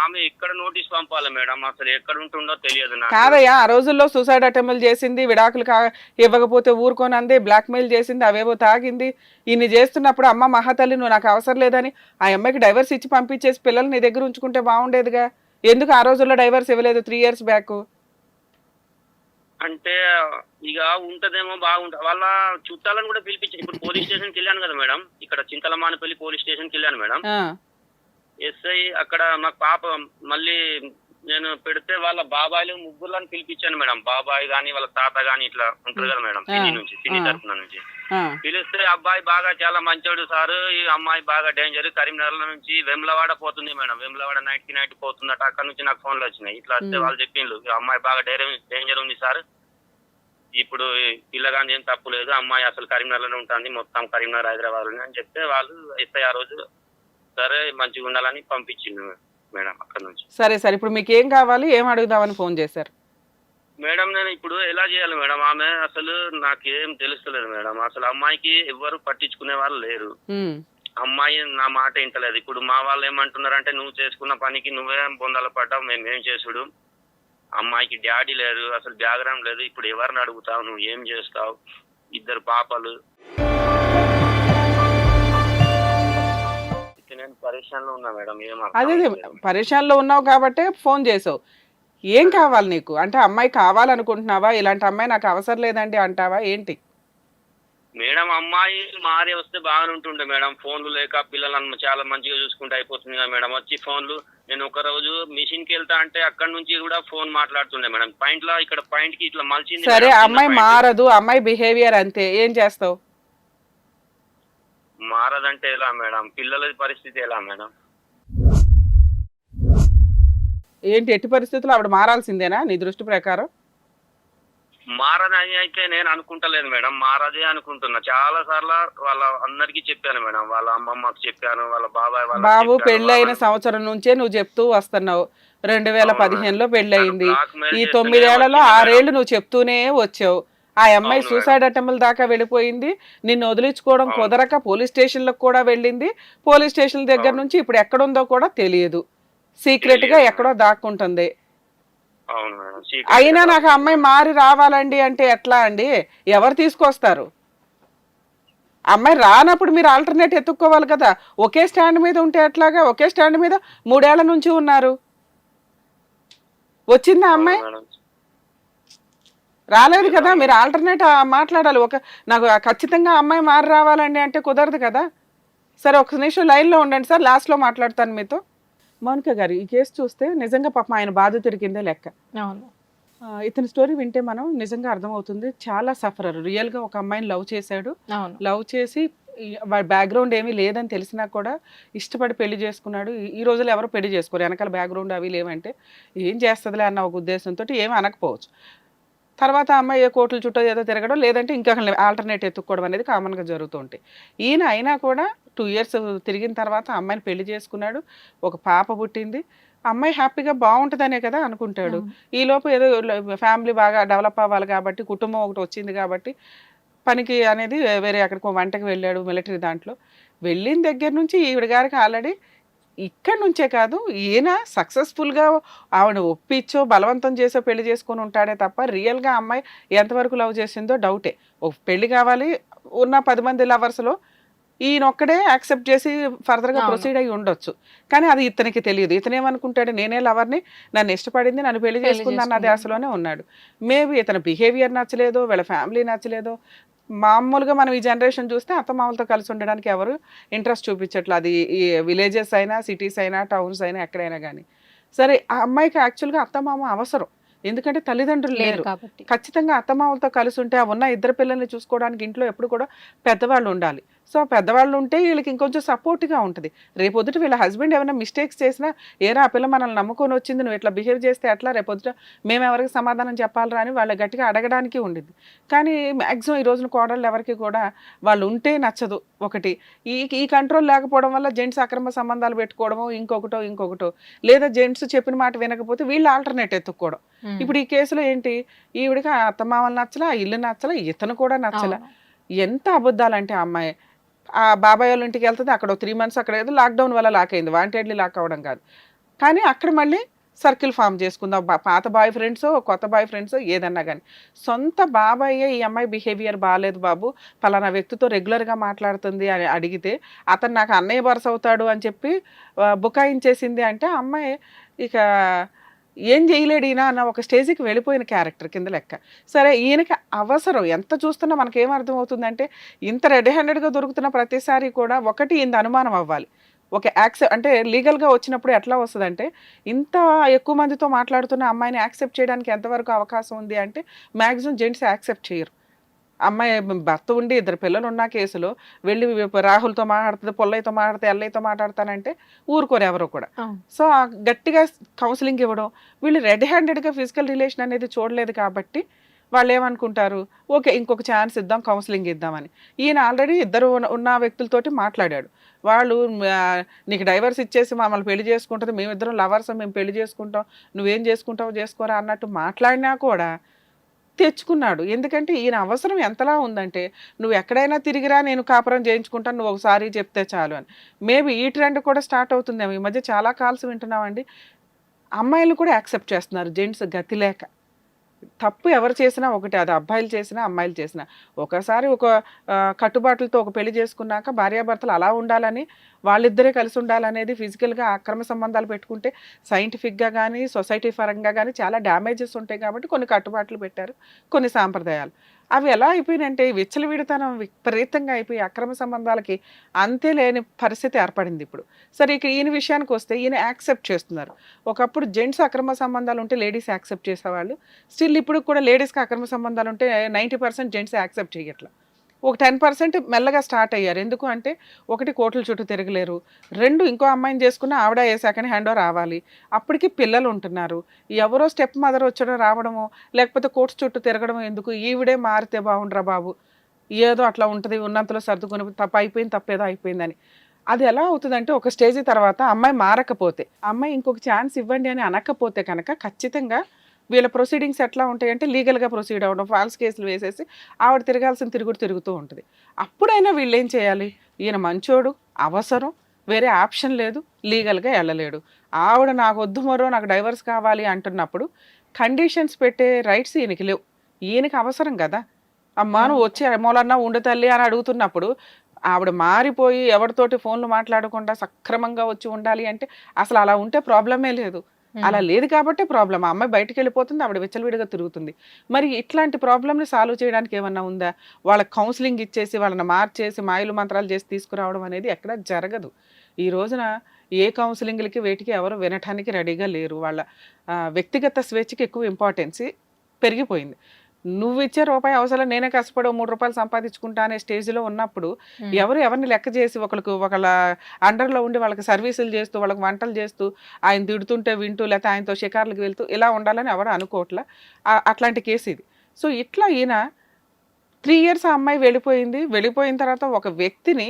ఆమె ఇక్కడ నోటీస్ పంపాలి మేడం, అసలు ఎక్కడ ఉంటుందో తెలియదు నాకు. కాదయ్యా, ఆ రోజుల్లో సూసైడ్ అటెంప్ట్లు చేసింది, విడాకులు ఇవ్వకపోతే ఊరుకొని అంది, బ్లాక్ మెయిల్ చేసింది, అవేవో తాగింది. ఇన్ని చేస్తున్నప్పుడు అమ్మ మహాతల్లి నువ్వు నాకు అవసరం లేదని ఆ అమ్మాయికి డైవర్స్ ఇచ్చి పంపించేసి పిల్లల్ని నీ దగ్గర ఉంచుకుంటే బాగుండేదిగా. ఎందుకు ఆ రోజుల్లో డైవర్స్ ఇవ్వలేదు 3 years బ్యాక్? అంటే ఇక ఉంటదేమో, బాగుంటా వాళ్ళ చుట్టాలను కూడా పిలిపించి, ఇప్పుడు పోలీస్ స్టేషన్కి వెళ్ళాను కదా మేడం, ఇక్కడ చింతలమానపల్లి పోలీస్ స్టేషన్కి వెళ్ళాను మేడం. ఎస్ఐ అక్కడ మా పాప మళ్ళీ నేను పెడితే వాళ్ళ బాబాయిలు ముగ్గురులను పిలిపించాను మేడం. బాబాయ్ గాని వాళ్ళ తాత గాని ఇట్లా ఉంటారు కదా మేడం, సినీ తరఫున నుంచి పిలిస్తే, అబ్బాయి బాగా చాలా మంచోడు సారు, ఈ అమ్మాయి బాగా డేంజర్, కరీంనగర్ నుంచి వెమ్లవాడ పోతుంది మేడం, వెమ్లవాడ నైట్ కి నైట్ పోతుందట. అక్కడ నుంచి నాకు ఫోన్లు వచ్చినాయి. ఇట్లా వస్తే వాళ్ళు చెప్పిండ్రు, అమ్మాయి బాగా డేంజర్ ఉంది సార్, ఇప్పుడు పిల్లగాని ఏం తప్పు లేదు, అమ్మాయి అసలు కరీంనగర్లోనే ఉంటుంది, మొత్తం కరీంనగర్ హైదరాబాద్ అని చెప్తే వాళ్ళు ఎస్ఐ ఆ రోజు సరే మంచిగా ఉండాలని పంపించింది మేడం అక్కడ నుంచి. సరే సరే, ఇప్పుడు మీకు ఏం కావాలి, ఏం అడుగుదామని ఫోన్ చేశారు? మేడం నేను ఇప్పుడు ఎలా చేయాలి మేడం? ఆమె అసలు నాకేం తెలుస్తలేదు మేడం. అసలు అమ్మాయికి ఎవ్వరు పట్టించుకునే వాళ్ళు లేరు. ఉమ్. అమ్మాయి నా మాట వింటలేదు. ఇప్పుడు మా వాళ్ళు ఏమంటున్నారంటే, నువ్వు చేసుకున్న పనికి నువ్వే బొందలు పడ్డావు, మేమేం చేసుడు. అమ్మాయికి డాడీ లేదు, అసలు బ్యాక్గ్రౌండ్ లేదు. ఇప్పుడు ఎవరిని అడుగుతావు, నువ్వు ఏం చేస్తావు? 2 పాపలు. నేను పరేషాన్ లో ఉన్నా మేడం. ఏం అర్థం అదే అవ్వట్లేదు. పరేషాన్లో ఉన్నావు కాబట్టే ఫోన్ చేసావు. ఏం కావాలి నీకు? అంటే అమ్మాయి కావాలనుకుంటున్నావా, ఇలాంటి అమ్మాయి నాకు అవసరం లేదండి అంటావా ఏంటి? మేడం అమ్మాయి మారి వస్తే బాగానే ఉంటుండే మేడం. ఫోన్లు లేక పిల్లలను చాలా మంచిగా చూసుకుంటే అయిపోతుంది కదా మేడం. వచ్చి ఫోన్లు, నేను ఒక రోజు మిషన్ కి వెళ్తా అంటే అక్కడ నుంచి కూడా ఫోన్ మాట్లాడుతుండే మేడం. పాయింట్ లో ఇక్కడ పాయింట్ కి ఇట్లా మలిచింది. సరే, మేడం, చిన్న అమ్మాయి పాయింట్. మారదు, అమ్మాయి బిహేవియర్ అంతే, ఏం చేస్తావు? మారదంటే ఎలా మేడం? పిల్లల పరిస్థితి ఎలా మేడం? ఏంటి, ఎట్టి పరిస్థితుల్లో ఆవిడ మారాల్సిందేనా నీ దృష్టి ప్రకారం? మారదని అయితే నేను అనుకుంటలేదు మేడం. మారదే అనుకుంటున్నా. చాలా సార్లు వాళ్ళ అందరికి చెప్పాను మేడం. వాళ్ళ అమ్మమ్మకి చెప్పాను, వాళ్ళ బాబాయ్ వాళ్ళకి బాబు చెప్పాను. పెళ్ళైన సంవత్సరం నుంచే నువ్వు చెప్తూ వస్తున్నావు. 2015లో పెళ్ళయింది. ఈ 9 ఏళ్లలో 6 ఏళ్ళు నువ్వు చెప్తూనే వచ్చావు. ఆ అమ్మాయి అవును సూసైడ్ అటెంప్ట్ల దాకా వెళ్ళిపోయింది. నిన్ను వదిలించుకోవడం అవును. కుదరక పోలీస్ స్టేషన్లకు కూడా వెళ్ళింది. పోలీస్ స్టేషన్ దగ్గర అవును. నుంచి ఇప్పుడు ఎక్కడుందో కూడా తెలియదు. సీక్రెట్ గా తెలియదు. ఎక్కడో దాక్కుంటుంది. అవును మేడం. అయినా నాకు ఆ అమ్మాయి మారి రావాలండి అంటే ఎట్లా అండి? ఎవరు తీసుకొస్తారు? అమ్మాయి రానప్పుడు మీరు ఆల్టర్నేట్ ఎత్తుక్కోవాలి కదా. ఒకే స్టాండ్ మీద ఉంటే ఎట్లాగా? ఒకే స్టాండ్ మీద 3 ఏళ్ల నుంచి ఉన్నారు. వచ్చిందా అమ్మాయి? అవును మేడం. రాలేదు కదా. మీరు ఆల్టర్నేట్ మాట్లాడాలి. నాకు ఖచ్చితంగా అమ్మాయి మారి రావాలండి అంటే కుదరదు కదా. సరే, ఒక నిమిషం లైన్లో ఉండండి సార్, లాస్ట్లో మాట్లాడతాను మీతో. మౌనిక గారు, ఈ కేసు చూస్తే నిజంగా పాపం ఆయన బాధితుడి కిందే లెక్క. అవును. ఇతని స్టోరీ వింటే మనం నిజంగా అర్థమవుతుంది. చాలా సఫరర్. రియల్గా ఒక అమ్మాయిని లవ్ చేశాడు. అవును. లవ్ చేసి వాడి బ్యాక్గ్రౌండ్ ఏమీ లేదని తెలిసినా కూడా ఇష్టపడి పెళ్లి చేసుకున్నాడు. ఈ రోజుల్లో ఎవరు పెళ్లి చేసుకోరు. వెనకాల బ్యాక్గ్రౌండ్ అవి లేవంటే ఏం చేస్తుందిలే అన్న ఒక ఉద్దేశంతో ఏమి అనకపోవచ్చు. తర్వాత అమ్మాయి ఏ కోర్టుల చుట్టూ ఏదో తిరగడం, లేదంటే ఇంకా ఆల్టర్నేట్ ఎత్తుక్కోవడం అనేది కామన్గా జరుగుతూ ఉంటాయి. ఈయన అయినా కూడా 2 ఇయర్స్ తిరిగిన తర్వాత అమ్మాయిని పెళ్లి చేసుకున్నాడు. ఒక పాప పుట్టింది. అమ్మాయి హ్యాపీగా బాగుంటుందనే కదా అనుకుంటాడు. ఈలోపు ఏదో ఫ్యామిలీ బాగా డెవలప్ అవ్వాలి కాబట్టి, కుటుంబం ఒకటి వచ్చింది కాబట్టి పనికి అనేది వేరే అక్కడికి వంటకి వెళ్ళాడు, మిలిటరీ దాంట్లో. వెళ్ళిన దగ్గర నుంచి ఈవిడ గారికి ఆల్రెడీ ఇక్కడ నుంచే కాదు, ఈయన సక్సెస్ఫుల్గా ఆవిడ ఒప్పించో బలవంతం చేసో పెళ్లి చేసుకొని ఉంటాడే తప్ప రియల్గా అమ్మాయి ఎంతవరకు లవ్ చేసిందో డౌటే. ఒక పెళ్లి కావాలి, ఉన్న 10 మంది లవర్స్లో ఈయన ఒక్కడే యాక్సెప్ట్ చేసి ఫర్దర్గా ప్రొసీడ్ అయ్యి ఉండొచ్చు. కానీ అది ఇతనికి తెలియదు. ఇతను ఏమనుకుంటాడు, నేనే లవర్ని, నన్ను ఇష్టపడింది, నన్ను పెళ్లి చేసుకుంది అన్న ధ్యాసలోనే ఉన్నాడు. మేబీ ఇతని బిహేవియర్ నచ్చలేదో, వీళ్ళ ఫ్యామిలీ నచ్చలేదో. మామూలుగా మనం ఈ జనరేషన్ చూస్తే అత్తమామలతో కలిసి ఉండడానికి ఎవరు ఇంట్రెస్ట్ చూపించట్లేదు. అది ఈ విలేజెస్ అయినా, సిటీస్ అయినా, టౌన్స్ అయినా, ఎక్కడైనా కానీ. సరే, ఆ అమ్మాయికి యాక్చువల్గా అత్తమామ అవసరం. ఎందుకంటే తల్లిదండ్రులు లేరు కాబట్టి ఖచ్చితంగా అత్తమామలతో కలిసి ఉంటే ఆ ఉన్న 2 పిల్లల్ని చూసుకోవడానికి ఇంట్లో ఎప్పుడు కూడా పెద్దవాళ్ళు ఉండాలి. సో పెద్దవాళ్ళు ఉంటే వీళ్ళకి ఇంకొంచెం సపోర్ట్గా ఉంటుంది. రేపొద్దుట వీళ్ళ హస్బెండ్ ఏమైనా మిస్టేక్స్ చేసినా, ఏరా ఆ పిల్ల మనల్ని నమ్ముకొని వచ్చింది, నువ్వు ఇట్లా బిహేవ్ చేస్తే ఎట్లా, రేపొద్దుట మేము ఎవరికి సమాధానం చెప్పాలరా అని వాళ్ళ గట్టిగా అడగడానికి ఉండిద్ది. కానీ మ్యాక్సిమం ఈ రోజున కోడళ్ళు ఎవరికి కూడా వాళ్ళు ఉంటే నచ్చదు. ఒకటి ఈ కంట్రోల్ లేకపోవడం వల్ల జెంట్స్ అక్రమ సంబంధాలు పెట్టుకోవడము, ఇంకొకటో లేదా జెంట్స్ చెప్పిన మాట వినకపోతే వీళ్ళు ఆల్టర్నేట్ ఎత్తుక్కోవడం. ఇప్పుడు ఈ కేసులో ఏంటి, ఈవిడికి ఆ అత్తమామలు నచ్చలా, ఆ ఇల్లు నచ్చలా, ఇతను కూడా నచ్చలా. ఎంత అబద్ధాలంటే ఆ అమ్మాయి ఆ బాబాయ్ వాళ్ళ ఇంటికి వెళ్తుంది, అక్కడ 3 months అక్కడ ఏదో లాక్డౌన్ వల్ల లాక్ అయింది, వాంటెడ్లీ లాక్ అవ్వడం కాదు. కానీ అక్కడ మళ్ళీ సర్కిల్ ఫామ్ చేసుకుందాం, పాత బాయ్ ఫ్రెండ్స్, కొత్త బాయ్ ఫ్రెండ్స్, ఏదన్నా కానీ. సొంత బాబాయ్యే ఈ అమ్మాయి బిహేవియర్ బాగాలేదు బాబు, పలానా వ్యక్తితో రెగ్యులర్గా మాట్లాడుతుంది అని అడిగితే అతను నాకు అన్నయ్య వరుస అవుతాడు అని చెప్పి బుకాయించేసింది అంటే అమ్మాయి ఇక ఏం చేయలేడు ఈయన అన్న ఒక స్టేజ్కి వెళ్ళిపోయిన క్యారెక్టర్ కింద లెక్క. సరే, ఈయనకి అవసరం ఎంత చూస్తున్నా మనకేం అర్థమవుతుందంటే, ఇంత రెడ్ హ్యాండెడ్గా దొరుకుతున్న ప్రతిసారి కూడా ఒకటి ఇంత అనుమానం అవ్వాలి. ఒక అంటే లీగల్గా వచ్చినప్పుడు ఎట్లా వస్తుందంటే, ఇంత ఎక్కువ మందితో మాట్లాడుతున్న అమ్మాయిని యాక్సెప్ట్ చేయడానికి ఎంతవరకు అవకాశం ఉంది అంటే మ్యాక్సిమం జెంట్స్ యాక్సెప్ట్ చేయరు. అమ్మాయి భర్త ఉండి 2 పిల్లలు ఉన్న కేసులో వెళ్ళి రాహుల్తో మాట్లాడుతుంది, పొల్లయ్యతో మాట్లాడితే, ఎల్లయ్యతో మాట్లాడతానంటే ఊరుకోరు ఎవరు కూడా. సో గట్టిగా కౌన్సిలింగ్ ఇవ్వడం, వీళ్ళు రెడ్ హ్యాండెడ్గా ఫిజికల్ రిలేషన్ అనేది చూడలేదు కాబట్టి వాళ్ళు ఏమనుకుంటారు, ఓకే ఇంకొక ఛాన్స్ ఇద్దాం, కౌన్సిలింగ్ ఇద్దామని. ఈయన ఆల్రెడీ 2 ఉన్న వ్యక్తులతోటి మాట్లాడాడు. వాళ్ళు నీకు డైవర్స్ ఇచ్చేసి మమ్మల్ని పెళ్లి చేసుకుంటుంది, మేమిద్దరం లవర్స్, మేము పెళ్లి చేసుకుంటాం, నువ్వేం చేసుకుంటావు చేసుకోరా అన్నట్టు మాట్లాడినా కూడా తెచ్చుకున్నాడు. ఎందుకంటే ఈయన అవసరం ఎంతలా ఉందంటే, నువ్వు ఎక్కడైనా తిరిగిరా నేను కాపురం చేయించుకుంటాను, నువ్వు ఒకసారి చెప్తే చాలు అని. మేబీ ఈ ట్రెండ్ కూడా స్టార్ట్ అవుతుందేమో. ఈ మధ్య చాలా కాల్స్ వింటున్నామండి. అమ్మాయిలు కూడా యాక్సెప్ట్ చేస్తున్నారు జెంట్స్ గతి లేక. తప్పు ఎవరు చేసినా ఒకటి, అది అబ్బాయిలు చేసినా అమ్మాయిలు చేసినా. ఒకసారి ఒక కట్టుబాట్లతో ఒక పెళ్లి చేసుకున్నాక భార్యాభర్తలు అలా ఉండాలని, వాళ్ళిద్దరే కలిసి ఉండాలనేది ఫిజికల్గా అక్రమ సంబంధాలు పెట్టుకుంటే సైంటిఫిక్గా కానీ సొసైటీ పరంగా కానీ చాలా డ్యామేజెస్ ఉంటాయి కాబట్టి కొన్ని కట్టుబాట్లు పెట్టారు, కొన్ని సాంప్రదాయాలు. అవి ఎలా అయిపోయినంటే విచ్చలవిడితనం విపరీతంగా అయిపోయి అక్రమ సంబంధాలకి అంతే లేని పరిస్థితి ఏర్పడింది ఇప్పుడు. సరే ఇక ఈయన విషయానికి వస్తే ఈయన యాక్సెప్ట్ చేస్తున్నారు. ఒకప్పుడు జెంట్స్ అక్రమ సంబంధాలు ఉంటే లేడీస్ యాక్సెప్ట్ చేసేవాళ్ళు. స్టిల్ ఇప్పుడు కూడా లేడీస్కి అక్రమ సంబంధాలు ఉంటే 90% జెంట్స్ యాక్సెప్ట్ చేయట్లా. ఒక 10% మెల్లగా స్టార్ట్ అయ్యారు. ఎందుకు అంటే, ఒకటి కోట్ల చుట్టూ తిరగలేరు, 2 ఇంకో అమ్మాయిని చేసుకున్న ఆవిడ వేసాకని హ్యాండ్ ఓవర్ రావాలి, అప్పటికి పిల్లలు ఉంటున్నారు, ఎవరో స్టెప్ మదర్ వచ్చడం రావడము, లేకపోతే కోర్టు చుట్టూ తిరగడం ఎందుకు, ఈవిడే మారితే బాగుండ్రా బాబు, ఏదో అట్లా ఉంటుంది ఉన్నంతలో సర్దుకొని తప్పు అయిపోయింది, తప్పేదో అయిపోయిందని. అది ఎలా అవుతుందంటే, ఒక స్టేజ్ తర్వాత అమ్మాయి మారకపోతే, అమ్మాయి ఇంకొక ఛాన్స్ ఇవ్వండి అని అనకపోతే కనుక ఖచ్చితంగా వీళ్ళ ప్రొసీడింగ్స్ ఎట్లా ఉంటాయంటే లీగల్గా ప్రొసీడ్ అవ్వడం, ఫాల్స్ కేసులు వేసేసి ఆవిడ తిరగాల్సిన తిరుగుతూ ఉంటుంది. అప్పుడైనా వీళ్ళు ఏం చేయాలి, ఈయన మంచోడు, అవసరం, వేరే ఆప్షన్ లేదు, లీగల్గా వెళ్ళలేడు, ఆవిడ నాకు వద్దు మరో నాకు డైవర్స్ కావాలి అంటున్నప్పుడు కండిషన్స్ పెట్టే రైట్స్ ఈయనకి లేవు. ఈయనకి అవసరం కదా, అమ్మా నువ్వు వచ్చి మూలన్నా ఉండు తల్లి అని అడుగుతున్నప్పుడు ఆవిడ మారిపోయి ఎవరితోటి ఫోన్లు మాట్లాడకుండా సక్రమంగా వచ్చి ఉండాలి అంటే అసలు అలా ఉంటే ప్రాబ్లమే లేదు. అలా లేదు కాబట్టి ప్రాబ్లం. ఆ అమ్మాయి బయటకు వెళ్ళిపోతుంది, ఆవిడ విచ్చలవిడిగా తిరుగుతుంది. మరి ఇట్లాంటి ప్రాబ్లమ్ని సాల్వ్ చేయడానికి ఏమన్నా ఉందా? వాళ్ళకి కౌన్సిలింగ్ ఇచ్చేసి వాళ్ళని మార్చేసి మాయలు మంత్రాలు చేసి తీసుకురావడం అనేది ఎక్కడ జరగదు. ఈ రోజున ఏ కౌన్సిలింగ్లకి వేటికి ఎవరు వినటానికి రెడీగా లేరు. వాళ్ళ వ్యక్తిగత స్వేచ్ఛకి ఎక్కువ ఇంపార్టెన్స్ పెరిగిపోయింది. నువ్వు ఇచ్చే రూపాయి అవసరం, నేనే కష్టపడి 3 రూపాయలు సంపాదించుకుంటా అనే స్టేజ్లో ఉన్నప్పుడు ఎవరిని లెక్క చేసి ఒకళ్ళ అండర్లో ఉండి వాళ్ళకి సర్వీసులు చేస్తూ, వాళ్ళకి వంటలు చేస్తూ, ఆయన తిడుతుంటే వింటూ, లేకపోతే ఆయనతో షికార్లకు వెళ్తూ ఇలా ఉండాలని ఎవరు అనుకోవట్లా. అట్లాంటి కేసు ఇది. సో ఇట్లా ఈయన 3 ఇయర్స్ ఆ అమ్మాయి వెళ్ళిపోయిన తర్వాత ఒక వ్యక్తిని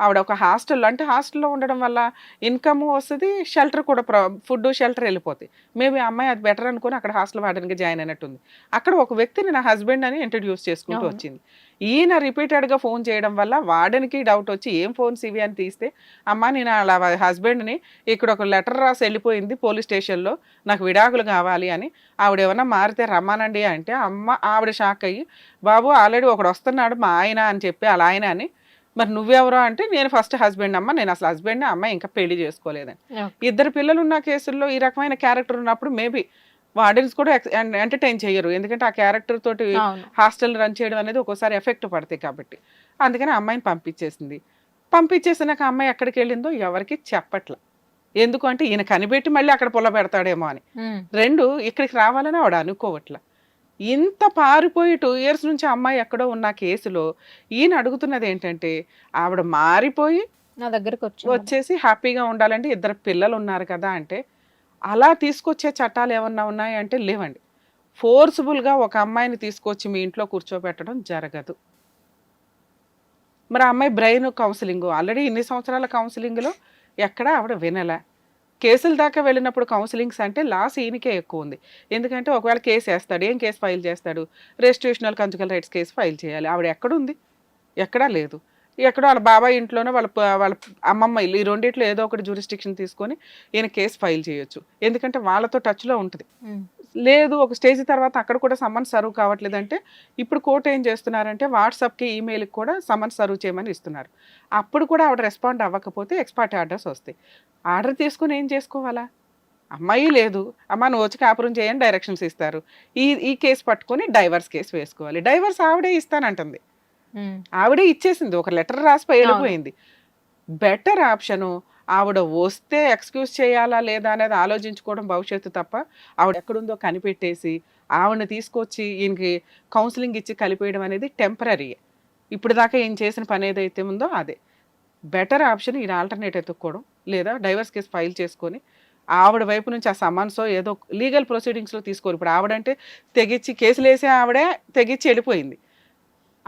ఆవిడ ఒక హాస్టల్లో ఉండడం వల్ల ఇన్కమ్ వస్తుంది, షెల్టర్ కూడా ఫుడ్ షెల్టర్ వెళ్ళిపోతాయి. మేబీ ఆ అమ్మాయి అది బెటర్ అనుకుని అక్కడ హాస్టల్ వాడడానికి జాయిన్ అయినట్టుంది. అక్కడ ఒక వ్యక్తిని నా హస్బెండ్ అని ఇంట్రడ్యూస్ చేసుకుంటూ వచ్చింది. ఈయన రిపీటెడ్గా ఫోన్ చేయడం వల్ల వార్డెన్కి డౌట్ వచ్చి ఏం ఫోన్స్ ఇవి అని తీస్తే, అమ్మ నేను అలా హస్బెండ్ని ఇక్కడ ఒక లెటర్ రాసి వెళ్ళిపోయింది పోలీస్ స్టేషన్లో, నాకు విడాకులు కావాలి అని, ఆవిడ ఏమన్నా మారితే రమ్మానండి అంటే ఆవిడ షాక్ అయ్యి, బాబు ఆల్రెడీ ఒకడు వస్తున్నాడు మా ఆయన అని చెప్పి అలా ఆయన అని, మరి నువ్వెవరో అంటే నేను ఫస్ట్ హస్బెండ్ అమ్మ, నేను అసలు హస్బెండ్ని అమ్మాయి ఇంకా పెళ్లి చేసుకోలేదని. 2 పిల్లలు ఉన్న కేసుల్లో ఈ రకమైన క్యారెక్టర్ ఉన్నప్పుడు మేబీ వార్డెన్స్ కూడా ఎంటర్టైన్ చేయరు. ఎందుకంటే ఆ క్యారెక్టర్ తోటి హాస్టల్ రన్ చేయడం అనేది ఒక్కోసారి ఎఫెక్ట్ పడతాయి కాబట్టి. అందుకని అమ్మాయిని పంపించేసినాక అమ్మాయి ఎక్కడికి వెళ్ళిందో ఎవరికి చెప్పట్ల. ఎందుకంటే ఈయన కనిపెట్టి మళ్ళీ అక్కడ పొల పెడతాడేమో అని. 2 ఇక్కడికి రావాలని ఆవిడ అనుకోవట్ల. ఇంత పారిపోయి 2 ఇయర్స్ నుంచి అమ్మాయి ఎక్కడో ఉన్న కేసులో ఈయన అడుగుతున్నది ఏంటంటే, ఆవిడ మారిపోయి నా దగ్గరకు వచ్చేసి హ్యాపీగా ఉండాలంటే 2 పిల్లలు ఉన్నారు కదా అంటే, అలా తీసుకొచ్చే చట్టాలు ఏమన్నా ఉన్నాయంటే లేవండి. ఫోర్స్ఫుల్గా ఒక అమ్మాయిని తీసుకొచ్చి మీ ఇంట్లో కూర్చోబెట్టడం జరగదు. మరి ఆ అమ్మాయి బ్రెయిన్ కౌన్సిలింగ్ ఆల్రెడీ ఇన్ని సంవత్సరాల కౌన్సిలింగ్లో ఎక్కడ ఆవిడ వినలే. కేసుల దాకా వెళ్ళినప్పుడు కౌన్సిలింగ్స్ అంటే లాస్ ఈయనకే ఎక్కువ ఉంది. ఎందుకంటే ఒకవేళ కేసు వేస్తాడు, ఏం కేసు ఫైల్ చేస్తాడు, రెస్టిట్యూషనల్ కంజుగల్ రైట్స్ కేసు ఫైల్ చేయాలి. ఆవిడ ఎక్కడుంది? ఎక్కడా లేదు. ఎక్కడో వాళ్ళ బాబాయ్ ఇంట్లోనో వాళ్ళ అమ్మమ్మ ఇల్లు, ఈ రెండిట్లో ఏదో ఒకటి జ్యూరిస్డిక్షన్ తీసుకొని ఈయన కేసు ఫైల్ చేయొచ్చు. ఎందుకంటే వాళ్ళతో టచ్లో ఉంటుంది. లేదు ఒక స్టేజ్ తర్వాత అక్కడ కూడా సమన్స్ సర్వ్ కావట్లేదంటే, ఇప్పుడు కోర్టు ఏం చేస్తున్నారంటే వాట్సాప్కి ఈమెయిల్కి కూడా సమన్స్ సర్వ్ చేయమని ఇస్తున్నారు. అప్పుడు కూడా ఆవిడ రెస్పాండ్ అవ్వకపోతే ఎక్స్పర్ట్ ఆర్డర్స్ వస్తాయి. ఆర్డర్ తీసుకుని ఏం చేసుకోవాలా? అమ్మాయి లేదు, అమ్మ నువ్వు వచ్చి కాపురం చేయని డైరెక్షన్స్ ఇస్తారు. ఈ కేసు పట్టుకొని డైవర్స్ కేసు వేసుకోవాలి. డైవర్స్ ఆవిడే ఇస్తానంటుంది, ఆవిడే ఇచ్చేసింది, ఒక లెటర్ రాసి వెళ్ళిపోయింది. బెటర్ ఆప్షను ఆవిడ వస్తే ఎక్స్క్యూజ్ చేయాలా లేదా అనేది ఆలోచించుకోవడం భవిష్యత్తు తప్ప, ఆవిడ ఎక్కడుందో కనిపెట్టేసి ఆవిడని తీసుకొచ్చి ఈయనకి కౌన్సిలింగ్ ఇచ్చి కలిపేయడం అనేది టెంపరీ. ఇప్పుడు దాకా ఈయన చేసిన పని ఏదైతే ఉందో అదే బెటర్ ఆప్షన్. ఈయన ఆల్టర్నేట్ ఎత్తుక్కోవడం, లేదా డైవర్స్ కేసు ఫైల్ చేసుకొని ఆవిడ వైపు నుంచి ఆ సమన్సో ఏదో లీగల్ ప్రొసీడింగ్స్లో తీసుకోరు. ఇప్పుడు ఆవిడంటే తెగించి కేసులు వేసే ఆవిడే తెగించి వెళ్ళిపోయింది.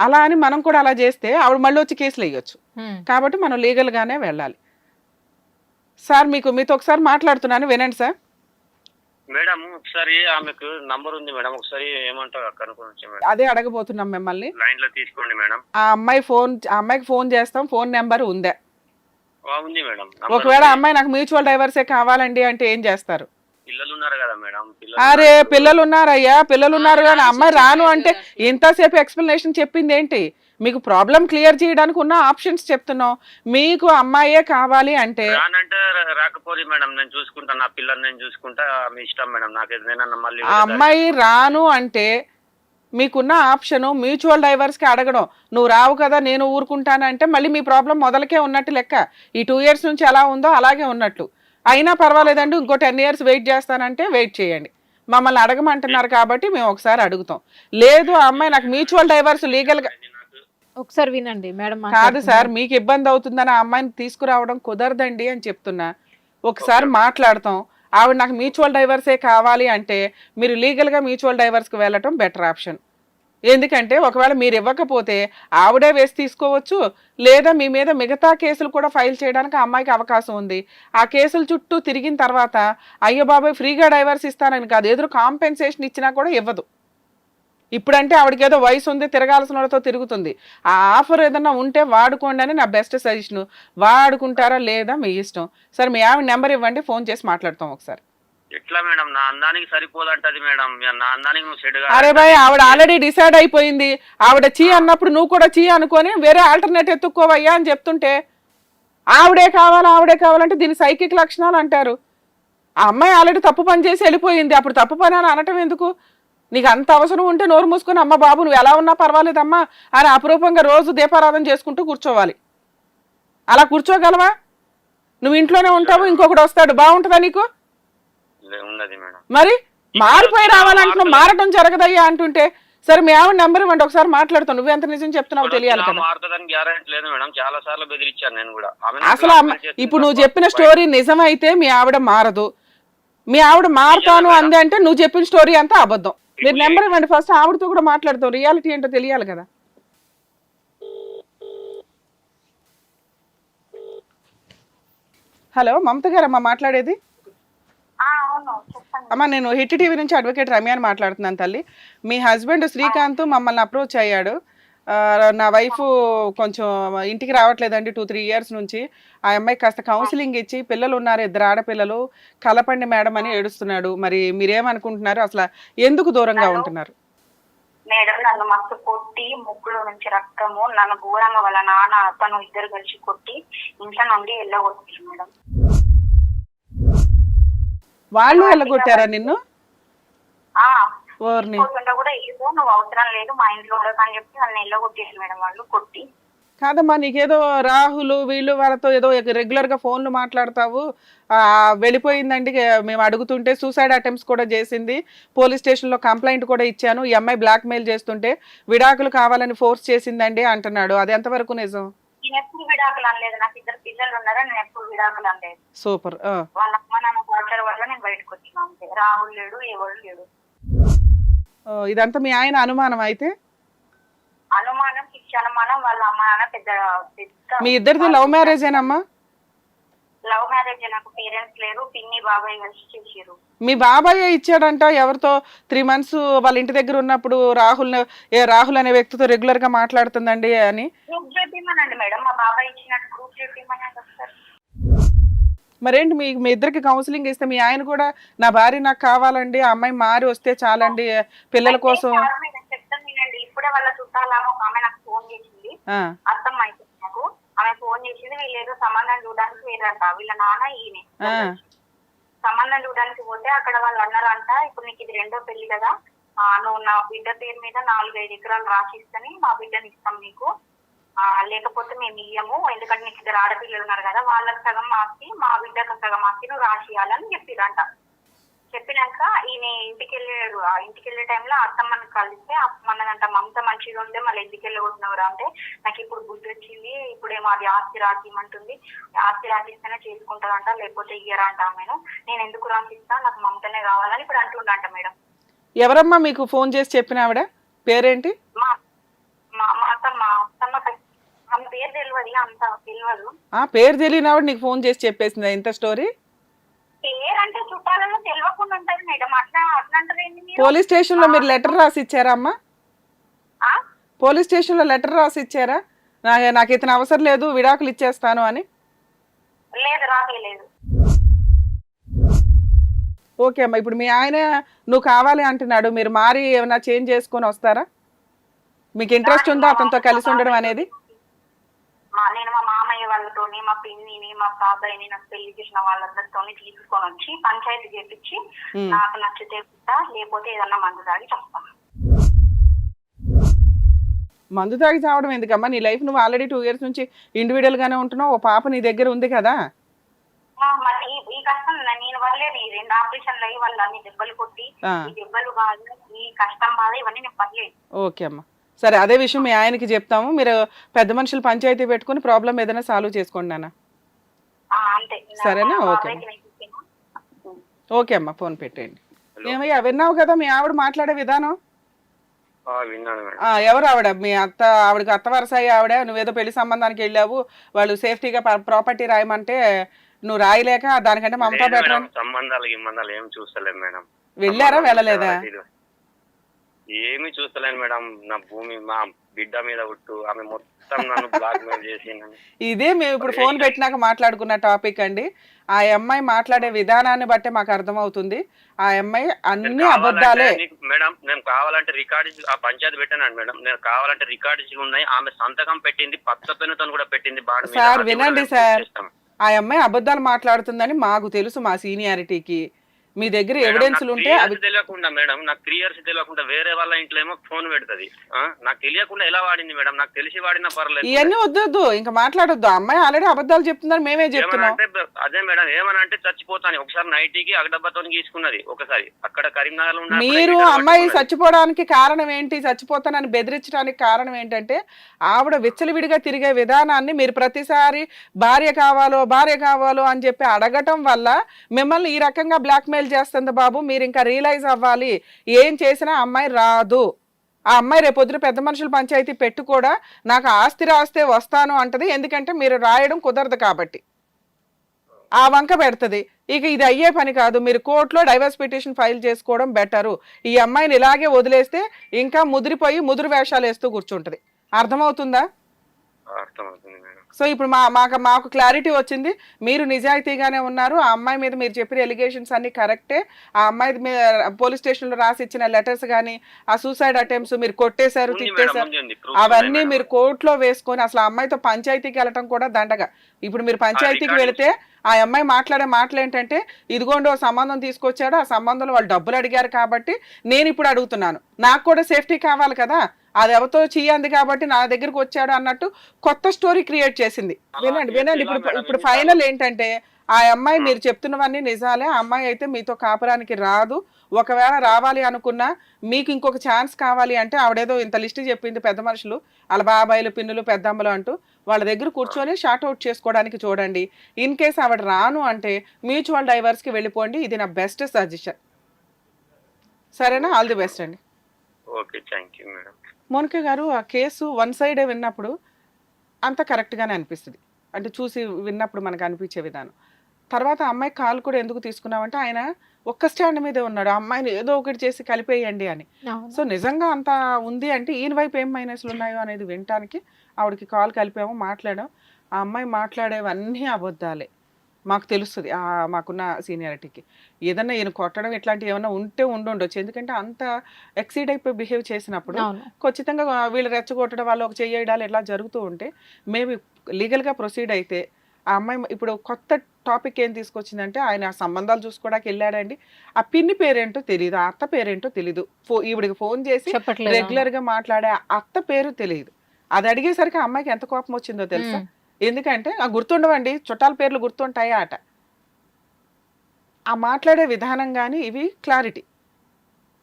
అలా అని మనం కూడా అలా చేస్తే ఆవిడ మళ్ళీ వచ్చి కేసులు వేయొచ్చు. కాబట్టి మనం లీగల్గానే వెళ్ళాలి. సార్ మీతో ఒకసారి మాట్లాడుతున్నాను, వినండి సార్. మేడం ఒకసారి ఆమెకు నంబర్ ఉంది మేడం, ఒకసారి ఏమంటారు కనుక్కోవచ్చు మేడం. అదే అడగబోతున్నాం మిమ్మల్ని. లైన్ లో తీసుకోండి మేడం. ఆ అమ్మాయికి ఫోన్ చేస్తాం, ఫోన్ నెంబర్ ఉందా? ఉంది మేడం. ఒకవేళ అమ్మాయి నాకు మ్యూచువల్ డైవర్సే కావాలండి అంటే ఏం చేస్తారు? పిల్లలు ఉన్నారు కదా మేడం. అరే పిల్లలు ఉన్నారయ్యా, పిల్లలు ఉన్నారు కానీ అమ్మాయి రాను అంటే ఇంతసేపు ఎక్స్ప్లెనేషన్ చెప్పింది ఏంటి? మీకు ప్రాబ్లం క్లియర్ చేయడానికి ఉన్న ఆప్షన్స్ చెప్తున్నాం. మీకు అమ్మాయే కావాలి అంటే రానంటే రాకపోతే మేడం నేను చూసుకుంటాను, నా పిల్లల్ని నేను చూసుకుంటా, మీ ఇష్టం మేడం. నాకు ఏదైనా మళ్ళీ ఆ అమ్మాయి రాను అంటే మీకున్న ఆప్షన్ మ్యూచువల్ డైవర్స్కి అడగడం. నువ్వు రావు కదా నేను ఊరుకుంటాను అంటే మళ్ళీ మీ ప్రాబ్లం మొదలకే ఉన్నట్టు లెక్క. ఈ 2 years నుంచి ఎలా ఉందో అలాగే ఉన్నట్లు. అయినా పర్వాలేదండి ఇంకో 10 years వెయిట్ చేస్తానంటే వెయిట్ చేయండి. మమ్మల్ని అడగమంటున్నారు కాబట్టి మేము ఒకసారి అడుగుతాం. లేదు ఆ అమ్మాయి నాకు మ్యూచువల్ డైవర్స్ లీగల్గా ఒకసారి వినండి మేడం. కాదు సార్, మీకు ఇబ్బంది అవుతుందని ఆ అమ్మాయిని తీసుకురావడం కుదరదండి అని చెప్తున్నా. ఒకసారి మాట్లాడతాం. ఆవిడ నాకు మ్యూచువల్ డైవర్సే కావాలి అంటే మీరు లీగల్గా మ్యూచువల్ డైవర్స్కి వెళ్ళటం బెటర్ ఆప్షన్. ఎందుకంటే ఒకవేళ మీరు ఇవ్వకపోతే ఆవిడే వేసి తీసుకోవచ్చు, లేదా మీ మీద మిగతా కేసులు కూడా ఫైల్ చేయడానికి ఆ అమ్మాయికి అవకాశం ఉంది. ఆ కేసుల చుట్టూ తిరిగిన తర్వాత అయ్యో బాబాయ్ ఫ్రీగా డైవర్స్ ఇస్తానని కాదు, ఎదురు కాంపెన్సేషన్ ఇచ్చినా కూడా ఇవ్వదు. ఇప్పుడంటే ఆవిడకి ఏదో వయసు ఉంది, తిరగాల్సిన వాళ్ళతో తిరుగుతుంది. ఆ ఆఫర్ ఏదన్నా ఉంటే వాడుకోండి అని నా బెస్ట్ సజెషన్. వాడుకుంటారా లేదా మీ ఇష్టం. సరే మీ ఆవిడ నెంబర్ ఇవ్వండి, ఫోన్ చేసి మాట్లాడతాం ఒకసారి. ఎట్లా మేడం, నా అందానికి సరిపోదంటది మేడం. నా అందానికి నువ్వు సెట్ అరే బాయ్ ఆవిడ ఆల్రెడీ డిసైడ్ అయిపోయింది. ఆవిడ చీ అన్నప్పుడు నువ్వు కూడా చీ అనుకొని వేరే ఆల్టర్నేట్ ఎత్తుక్కోవయ్యా అని చెప్తుంటే ఆవిడే కావాలంటే దీని సైకిక్ లక్షణాలు అంటారు. ఆ అమ్మాయి ఆల్రెడీ తప్పు పని చేసి వెళ్ళిపోయింది, అప్పుడు తప్పు పని అని అనటం ఎందుకు? నీకు అంత అవసరం ఉంటే నోరు మూసుకొని అమ్మ బాబు నువ్వు ఎలా ఉన్నా పర్వాలేదమ్మా అని అపురూపంగా రోజు దీపారాధన చేసుకుంటూ కూర్చోవాలి. అలా కూర్చోగలవా? నువ్వు ఇంట్లోనే ఉంటావు, ఇంకొకటి వస్తాడు, బాగుంటుందా నీకు? మరి మారిపోయి రావాలంటున్నావు, మారటం జరగదయ్యా అంటుంటే సరే మీ ఆవిడ నెంబర్ ఇవ్వండి ఒకసారి మాట్లాడుతావు. నువ్వు ఎంత నిజం చెప్తున్నావు తెలియాలి కదా. అసలు ఇప్పుడు నువ్వు చెప్పిన స్టోరీ నిజమైతే మీ ఆవిడ మారదు. మీ ఆవిడ మారుతాను అంది అంటే నువ్వు చెప్పిన స్టోరీ అంతా అబద్ధం. మీరు నెంబర్ ఇవ్వండి ఫస్ట్, ఆవిడతో కూడా మాట్లాడతాం, రియాలిటీ ఏంటో తెలియాలి కదా. హలో మమత గారమ్మా మాట్లాడేది? అమ్మా నేను హిట్ టీవీ నుంచి అడ్వకేట్ రమ్యాని మాట్లాడుతున్నాను తల్లి. మీ హస్బెండ్ శ్రీకాంత్ మమ్మల్ని అప్రోచ్ అయ్యాడు. నా వైఫ్ కొంచెం ఇంటికి రావట్లేదండి 2-3 years నుంచి. ఆ అమ్మాయికి కాస్త కౌన్సిలింగ్ ఇచ్చి పిల్లలు ఉన్నారు, 2 ఆడపిల్లలు, కలపండి మేడం అని ఏడుస్తున్నాడు. మరి మీరేమనుకుంటున్నారు? అసలు ఎందుకు దూరంగా ఉంటున్నారు? మేడం నన్ను మస్తు కొట్టి ముగ్గులో నుంచి రక్తము, నన్ను ఘోరంగా వాళ్ళ నాన్న అతను ఇద్దరు కలిసి కొట్టి ఇంట్లో నుండి వెళ్ళగొట్టారు మేడం. వాళ్ళు వెళ్ళగొట్టారా నిన్ను? కూడా ఏదో నువ్వు అవసరం లేదు మా ఇంట్లో అని చెప్పి నన్ను వెళ్ళగొట్టేసి మేడం వాళ్ళు కొట్టి. కాదమ్మా నీకేదో రాహుల్ వీళ్ళు వాళ్ళతో ఏదో రెగ్యులర్ గా ఫోన్లు మాట్లాడతావు, వెళ్ళిపోయిందండి మేము అడుగుతుంటే సూసైడ్ అటెంప్ట్స్ కూడా చేసింది, పోలీస్ స్టేషన్ లో కంప్లైంట్ కూడా ఇచ్చాను, ఈ అమ్మాయి బ్లాక్ మెయిల్ చేస్తుంటే విడాకులు కావాలని ఫోర్స్ చేసిందండి అంటున్నాడు. అది ఎంతవరకు నిజం? నేను ఎప్పుడు విడాకులు అనలేదు, నాకు 2 పిల్లలు ఉన్నారు, నేను ఎప్పుడు విడాకులు అనలేదు. సూపర్. వాళ్ళ అమ్మ నాన్న డాక్టర్ వల్ల నేను బయటకు వచ్చినా అంతే. రాహుల్ లేడు, ఎవరు లేడు. ఇదంతా మీ ఆయన అనుమానం అయితే? అనుమానం పిచ్చి అనుమానం. వాళ్ళ అమ్మ నాన్న పెద్ద. మీ ఇద్దరిది లవ్ మ్యారేజేనమ్మా? Love marriage. నాకు పేరెంట్స్ లేరు, పిన్ని బాబాయ్ కలిసి చేసారు. మీ బాబాయ్ ఇచ్చాడంట ఎవరితో 3 months వాళ్ళ ఇంటి దగ్గర ఉన్నప్పుడు రాహుల్ అనే వ్యక్తితో రెగ్యులర్ గా మాట్లాడుతుందండి అని. ప్రూఫ్ చెప్పిమనండి మేడం, మా బాబాయ్ ఇచ్చినట్టు ప్రూఫ్ చెప్పిమనండి ఒకసారి. మరేంటి మీ ఇద్దరికి కౌన్సిలింగ్ ఇస్తే మీ ఆయన కూడా నా భార్య నాకు కావాలండి, ఆ అమ్మాయి మారి వస్తే చాలండి పిల్లల కోసం. చెప్తాను వినండి. ఇప్పుడే వాళ్ళ చుట్టాల ఒక ఆమె నాకు ఫోన్ చేసింది, అర్థం అయితే నాకు. ఆమె ఫోన్ చేసింది, వీళ్ళు ఏదో సంబంధం చూడడానికి వేరంట, వీళ్ళ నాన్న ఈయన. సంబంధం చూడడానికి పోతే అక్కడ వాళ్ళు అన్నారంట, ఇప్పుడు నీకు ఇది 2వ పెళ్లి కదా, నువ్వు నా బిడ్డ పేరు మీద 4-5 ఎకరాలు రాసిస్తని మా బిడ్డని ఇస్తాం నీకు, లేకపోతే మేము ఇయ్యము, ఎందుకంటే నీకు 2 ఆడపిల్లలు ఉన్నారు కదా, వాళ్ళకి సగం ఆస్తి మా బిడ్డకు సగం ఆస్తి నువ్వు రాసియాలని చెప్పిరంట. చెప్పినాక ఈయన ఇంటికి వెళ్ళాడు. ఆ ఇంటికి వెళ్ళే టైంలో అత్తమ్మని కలిస్తే అత్తమ్మన్నదంట, మమత మంచిగా ఉంటే మళ్ళీ ఇంటికి వెళ్ళగొట్టినవరా అంటే, నాకు ఇప్పుడు బుద్ధి వచ్చింది, ఇప్పుడేమో అది ఆస్తి రాసిమంటుంది, ఆస్తి రాసిస్తేనే చేసుకుంటారంట, లేకపోతే ఇయ్యరంట ఆమెను, నేను ఎందుకు రాసిస్తా, నాకు మమతనే కావాలని ఇప్పుడు అంటుండంట మేడం. ఎవరమ్మా మీకు ఫోన్ చేసి చెప్పిన ఆవిడ పేరేంటి? మా అంత తెలియదు. పేరు తెలియనివాడు నీకు ఫోన్ చేసి చెప్పేసిందా ఇంత స్టోరీ? పేరు అంటే చుట్టాలలో తెలియకుండా ఉంటది మేడం. అట్లా అట్లా అంటారు ఏంటి మీరు? పోలీస్ స్టేషన్ లో మీరు లెటర్ రాసి ఇచ్చారా అమ్మా? ఆ? పోలీస్ స్టేషన్ లో లెటర్ రాసి ఇచ్చారా నాకు ఇతను అవసరం లేదు విడాకులు ఇచ్చేస్తాను అని? లేదు, రాలేదు. ఓకే అమ్మా, ఇప్పుడు మీ ఆయన నువ్వు కావాలి అంటున్నాడు, మీరు మారి ఏమైనా చేంజ్ చేసుకొని వస్తారా? మీకు ఇంట్రెస్ట్ ఉందా అతనితో కలిసి ఉండడం అనేది? నేను మా మామయ్య వాళ్ళతోని, మా పిన్నిని, మా బాబాయ్ని, నాకు పెళ్లి చేసిన వాళ్ళందరితో తీసుకొని వచ్చి పంచాయతీ చేపించి నాకు నచ్చితే లేకపోతే ఏదన్నా మందు తాగి చస్తాను. మందు తాగి చావడం ఎందుకమ్మా? నీ లైఫ్ నువ్వు ఆల్రెడీ 2 years నుంచి ఇండివిడువల్ గానే ఉంటున్నావు, ఓ పాప నీ దగ్గర ఉంది కదా. మరి ఈ కష్టం నేను పడలేదు. ఈ 2 ఆపరేషన్లు అయ్యి వాళ్ళు అన్ని దెబ్బలు కొట్టి ఈ దెబ్బలు బాధ, ఈ కష్టం బాధ ఇవన్నీ నేను పడలేదు. ఓకే అమ్మా, సరే అదే విషయం మీ ఆయనకి చెప్తాము. మీరు పెద్ద మనుషులు పంచాయతీ పెట్టుకుని ప్రాబ్లం ఏదైనా సాల్వ్ చేసుకోండి నాన్న. అంతే సరేనా? ఓకే ఓకే అమ్మా, ఫోన్ పెట్టేయండి. ఏమయ్యా విన్నావు కదా మీ ఆవిడ మాట్లాడే విధానం? విన్నాను మేడం. ఎవరు ఆవిడ? మీ అత్త? ఆవిడకి అత్త వరసయ్య ఆవిడ. నువ్వేదో పెళ్లి సంబంధానికి వెళ్ళావు, వాళ్ళు సేఫ్టీగా ప్రాపర్టీ రాయమంటే నువ్వు రాయలేక దానికంటే మమతా బెటర్ అని సంబంధాలు ఏం చూస్తలేదు మేడం. వెళ్ళారా వెళ్ళలేదా? ఏమి చూస్తలేను మేడం. నా భూమి మా బిడ్డ మీద ఉట్టు ఆమె మొత్తం నన్ను బ్లాక్ మెయిల్ చేసి ఇదే మేము ఇప్పుడు ఫోన్ పెట్టినాక మాట్లాడుకున్న టాపిక్ అండి. ఆ అమ్మాయి మాట్లాడే విధానాన్ని బట్టే మాకు అర్థమవుతుంది ఆ అమ్మాయి అన్ని అబద్ధాలే. మేడం నేను కావాలంటే రికార్డ్స్ ఆ పంచాయతీ పెట్టాను మేడం. నేను కావాలంటే రికార్డ్స్ ఉన్నాయి. ఆమె సంతకం పెట్టింది, పచ్చ పెన్నుతో కూడా పెట్టింది. సార్ వినండి సార్, ఆ అమ్మాయి అబద్ధాలు మాట్లాడుతుందని మాకు తెలుసు, మా సీనియారిటీకి. మీ దగ్గర ఎవిడెన్స్లు ఉంటే అవి తెలియకుండా మేడం, నాకు 3 years తెలియకుండా వేరే వాళ్ళ ఇంట్లో ఏమో ఫోన్ పెడుతుంది. నాకు తెలియకుండా ఎలా వాడింది మేడం? నాకు తెలిసి వాడినా పర్లేదు. ఇవన్నీ వద్దు, ఇంకా మాట్లాడొద్దు. అమ్మాయి ఆల్రెడీ అబద్ధాలు చెప్తుందని మేమే చెప్తున్నాం. అదే మేడం, ఏమనంటే చచ్చిపోతాను. ఒకసారి నైటీకి అగడబ్బతో గీసుకున్నది, ఒకసారి అక్కడ కరీంనగర్ లో. మీరు అమ్మాయి చచ్చిపోవడానికి కారణం ఏంటి, చచ్చిపోతానని బెదిరించడానికి కారణం ఏంటంటే ఆవిడ విచ్చలవిడిగా తిరిగే విధానాన్ని మీరు ప్రతిసారి భార్య కావాలో అని చెప్పి అడగటం వల్ల మిమ్మల్ని ఈ రకంగా బ్లాక్ మెయిల్ చేస్తుంది. బాబు మీరు ఇంకా రియలైజ్ అవ్వాలి, ఏం చేసినా అమ్మాయి రాదు. ఆ అమ్మాయి రేపొద్దున పెద్ద మనుషుల పంచాయతీ పెట్టు కూడా నాకు ఆస్తి రాస్తే వస్తాను అంటది. ఎందుకంటే మీరు రాయడం కుదరదు కాబట్టి ఆ వంక పెడుతుంది. ఇక ఇది అయ్యే పని కాదు. మీరు కోర్టులో డైవర్స్ పిటిషన్ ఫైల్ చేసుకోవడం బెటరు. ఈ అమ్మాయిని ఇలాగే వదిలేస్తే ఇంకా ముదిరిపోయి ముదురు వేషాలు వేస్తూ కూర్చుంటది. అర్థమవుతుందా? సో ఇప్పుడు మాకు క్లారిటీ వచ్చింది. మీరు నిజాయితీగానే ఉన్నారు. ఆ అమ్మాయి మీద మీరు చెప్పిన ఎలిగేషన్స్ అన్ని కరెక్టే. ఆ అమ్మాయి మీద పోలీస్ స్టేషన్ లో రాసి ఇచ్చిన లెటర్స్ కానీ ఆ సూసైడ్ అటెంప్ట్స్ మీరు కొట్టేశారు, తిట్టేశారు, అవన్నీ మీరు కోర్టులో వేసుకొని అసలు ఆ అమ్మాయితో పంచాయతీకి వెళ్ళటం కూడా దండగా. ఇప్పుడు మీరు పంచాయతీకి వెళితే ఆ అమ్మాయి మాట్లాడే మాటలు ఏంటంటే, ఇదిగోండి ఓ సంబంధం తీసుకొచ్చాడు, ఆ సంబంధంలో వాళ్ళు డబ్బులు అడిగారు కాబట్టి నేను ఇప్పుడు అడుగుతున్నాను, నాకు కూడా సేఫ్టీ కావాలి కదా, అది ఎవరితో చెయ్యంది కాబట్టి నా దగ్గరకు వచ్చాడు అన్నట్టు కొత్త స్టోరీ క్రియేట్ చేసింది. వినండి ఇప్పుడు ఫైనల్ ఏంటంటే ఆ అమ్మాయి మీరు చెప్తున్నవన్నీ నిజాలే. ఆ అమ్మాయి అయితే మీతో కాపురానికి రాదు. ఒకవేళ రావాలి అనుకున్నా మీకు ఇంకొక ఛాన్స్ కావాలి అంటే ఆవిడేదో ఇంత లిస్ట్ చెప్పింది పెద్ద మనుషులు, వాళ్ళ బాబాయిలు పిన్నులు పెద్దమ్మలు అంటూ వాళ్ళ దగ్గర కూర్చొని షార్ట్ అవుట్ చేసుకోవడానికి చూడండి. ఇన్ కేస్ ఆవిడ రాను అంటే మ్యూచువల్ డైవర్స్కి వెళ్ళిపోండి. ఇది నా బెస్ట్ సజెషన్. సరేనా? ఆల్ ది బెస్ట్ అండి. Okay, thank you madam. Monika గారు, ఆ కేసు 1 side విన్నప్పుడు అంత కరెక్ట్గానే అనిపిస్తుంది, అంటే చూసి విన్నప్పుడు మనకు అనిపించే విధానం. తర్వాత అమ్మాయి కాల్ కూడా ఎందుకు తీసుకున్నామంటే ఆయన ఒక్క స్టాండ్ మీదే ఉన్నాడు, అమ్మాయిని ఏదో ఒకటి చేసి కలిపేయండి అని. సో నిజంగా అంత ఉంది అంటే ఈయన వైపు ఏం మైనస్లు ఉన్నాయో అనేది వినటానికి ఆవిడకి కాల్ కలిపాము, మాట్లాడాం. ఆ అమ్మాయి మాట్లాడేవన్నీ అబద్ధాలే. మాకు తెలుస్తుంది మాకున్న సీనియారిటీకి. ఏదన్నా ఈయన కొట్టడం ఇట్లాంటివి ఏమైనా ఉంటే ఉండొచ్చు. ఎందుకంటే అంత ఎక్సీడ్ అయిపోయి బిహేవ్ చేసినప్పుడు ఖచ్చితంగా వీళ్ళు రెచ్చగొట్టడం, వాళ్ళు ఒక చెయ్యడాలు ఇట్లా జరుగుతూ ఉంటే మేబీ లీగల్గా ప్రొసీడ్ అయితే ఆ అమ్మాయి ఇప్పుడు కొత్త టాపిక్ ఏం తీసుకొచ్చిందంటే ఆయన ఆ సంబంధాలు చూసుకోవడానికి వెళ్ళాడండి. ఆ పిన్ని పేరేంటో తెలియదు, ఆ అత్త పేరేంటో తెలీదు. ఈవిడికి ఫోన్ చేసి రెగ్యులర్గా మాట్లాడే అత్త పేరు తెలియదు. అది అడిగేసరికి ఆ అమ్మాయికి ఎంత కోపం వచ్చిందో తెలుసా? ఎందుకంటే గుర్తుండవండి, చుట్టాల పేర్లు గుర్తుంటాయా అట. ఆ మాట్లాడే విధానం కానీ ఇవి క్లారిటీ.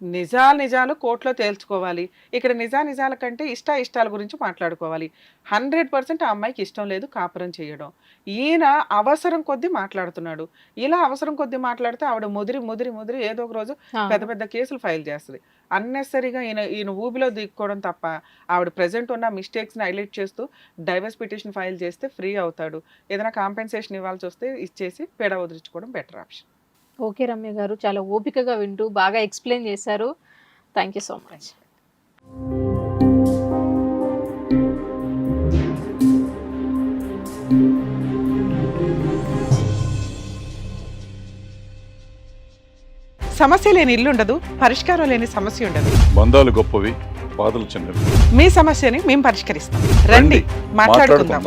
నిజాలు కోర్టులో తేల్చుకోవాలి. ఇక్కడ నిజాల కంటే ఇష్టాల గురించి మాట్లాడుకోవాలి. 100% ఆ అమ్మాయికి ఇష్టం లేదు కాపురం చేయడం. ఈయన అవసరం కొద్దీ మాట్లాడుతున్నాడు. ఇలా అవసరం కొద్దీ మాట్లాడితే ఆవిడ ముదిరి ఏదో ఒక రోజు పెద్ద కేసులు ఫైల్ చేస్తుంది. అన్నెసరీగా ఈయన ఊబిలో దిక్కోవడం తప్ప ఆవిడ ప్రెజెంట్ ఉన్న మిస్టేక్స్ని హైలైట్ చేస్తూ డైవర్స్ పిటిషన్ ఫైల్ చేస్తే ఫ్రీ అవుతాడు. ఏదైనా కాంపెన్సేషన్ ఇవ్వాల్సి వస్తే ఇచ్చేసి పేడ వదిలించుకోవడం బెటర్ ఆప్షన్. ఓకే రమ్య గారు, చాలా ఓపికగా వింటూ బాగా ఎక్స్ప్లెయిన్ చేశారు. Thank you so much. సమస్య లేని ఇల్లు ఉండదు, పరిష్కారం లేని సమస్య ఉండదు. బంధాలు గొప్పవి, బాధలు చిన్నవి. మీ సమస్యని మేము పరిష్కరిస్తాం. రండి, మాట్లాడుకుందాం.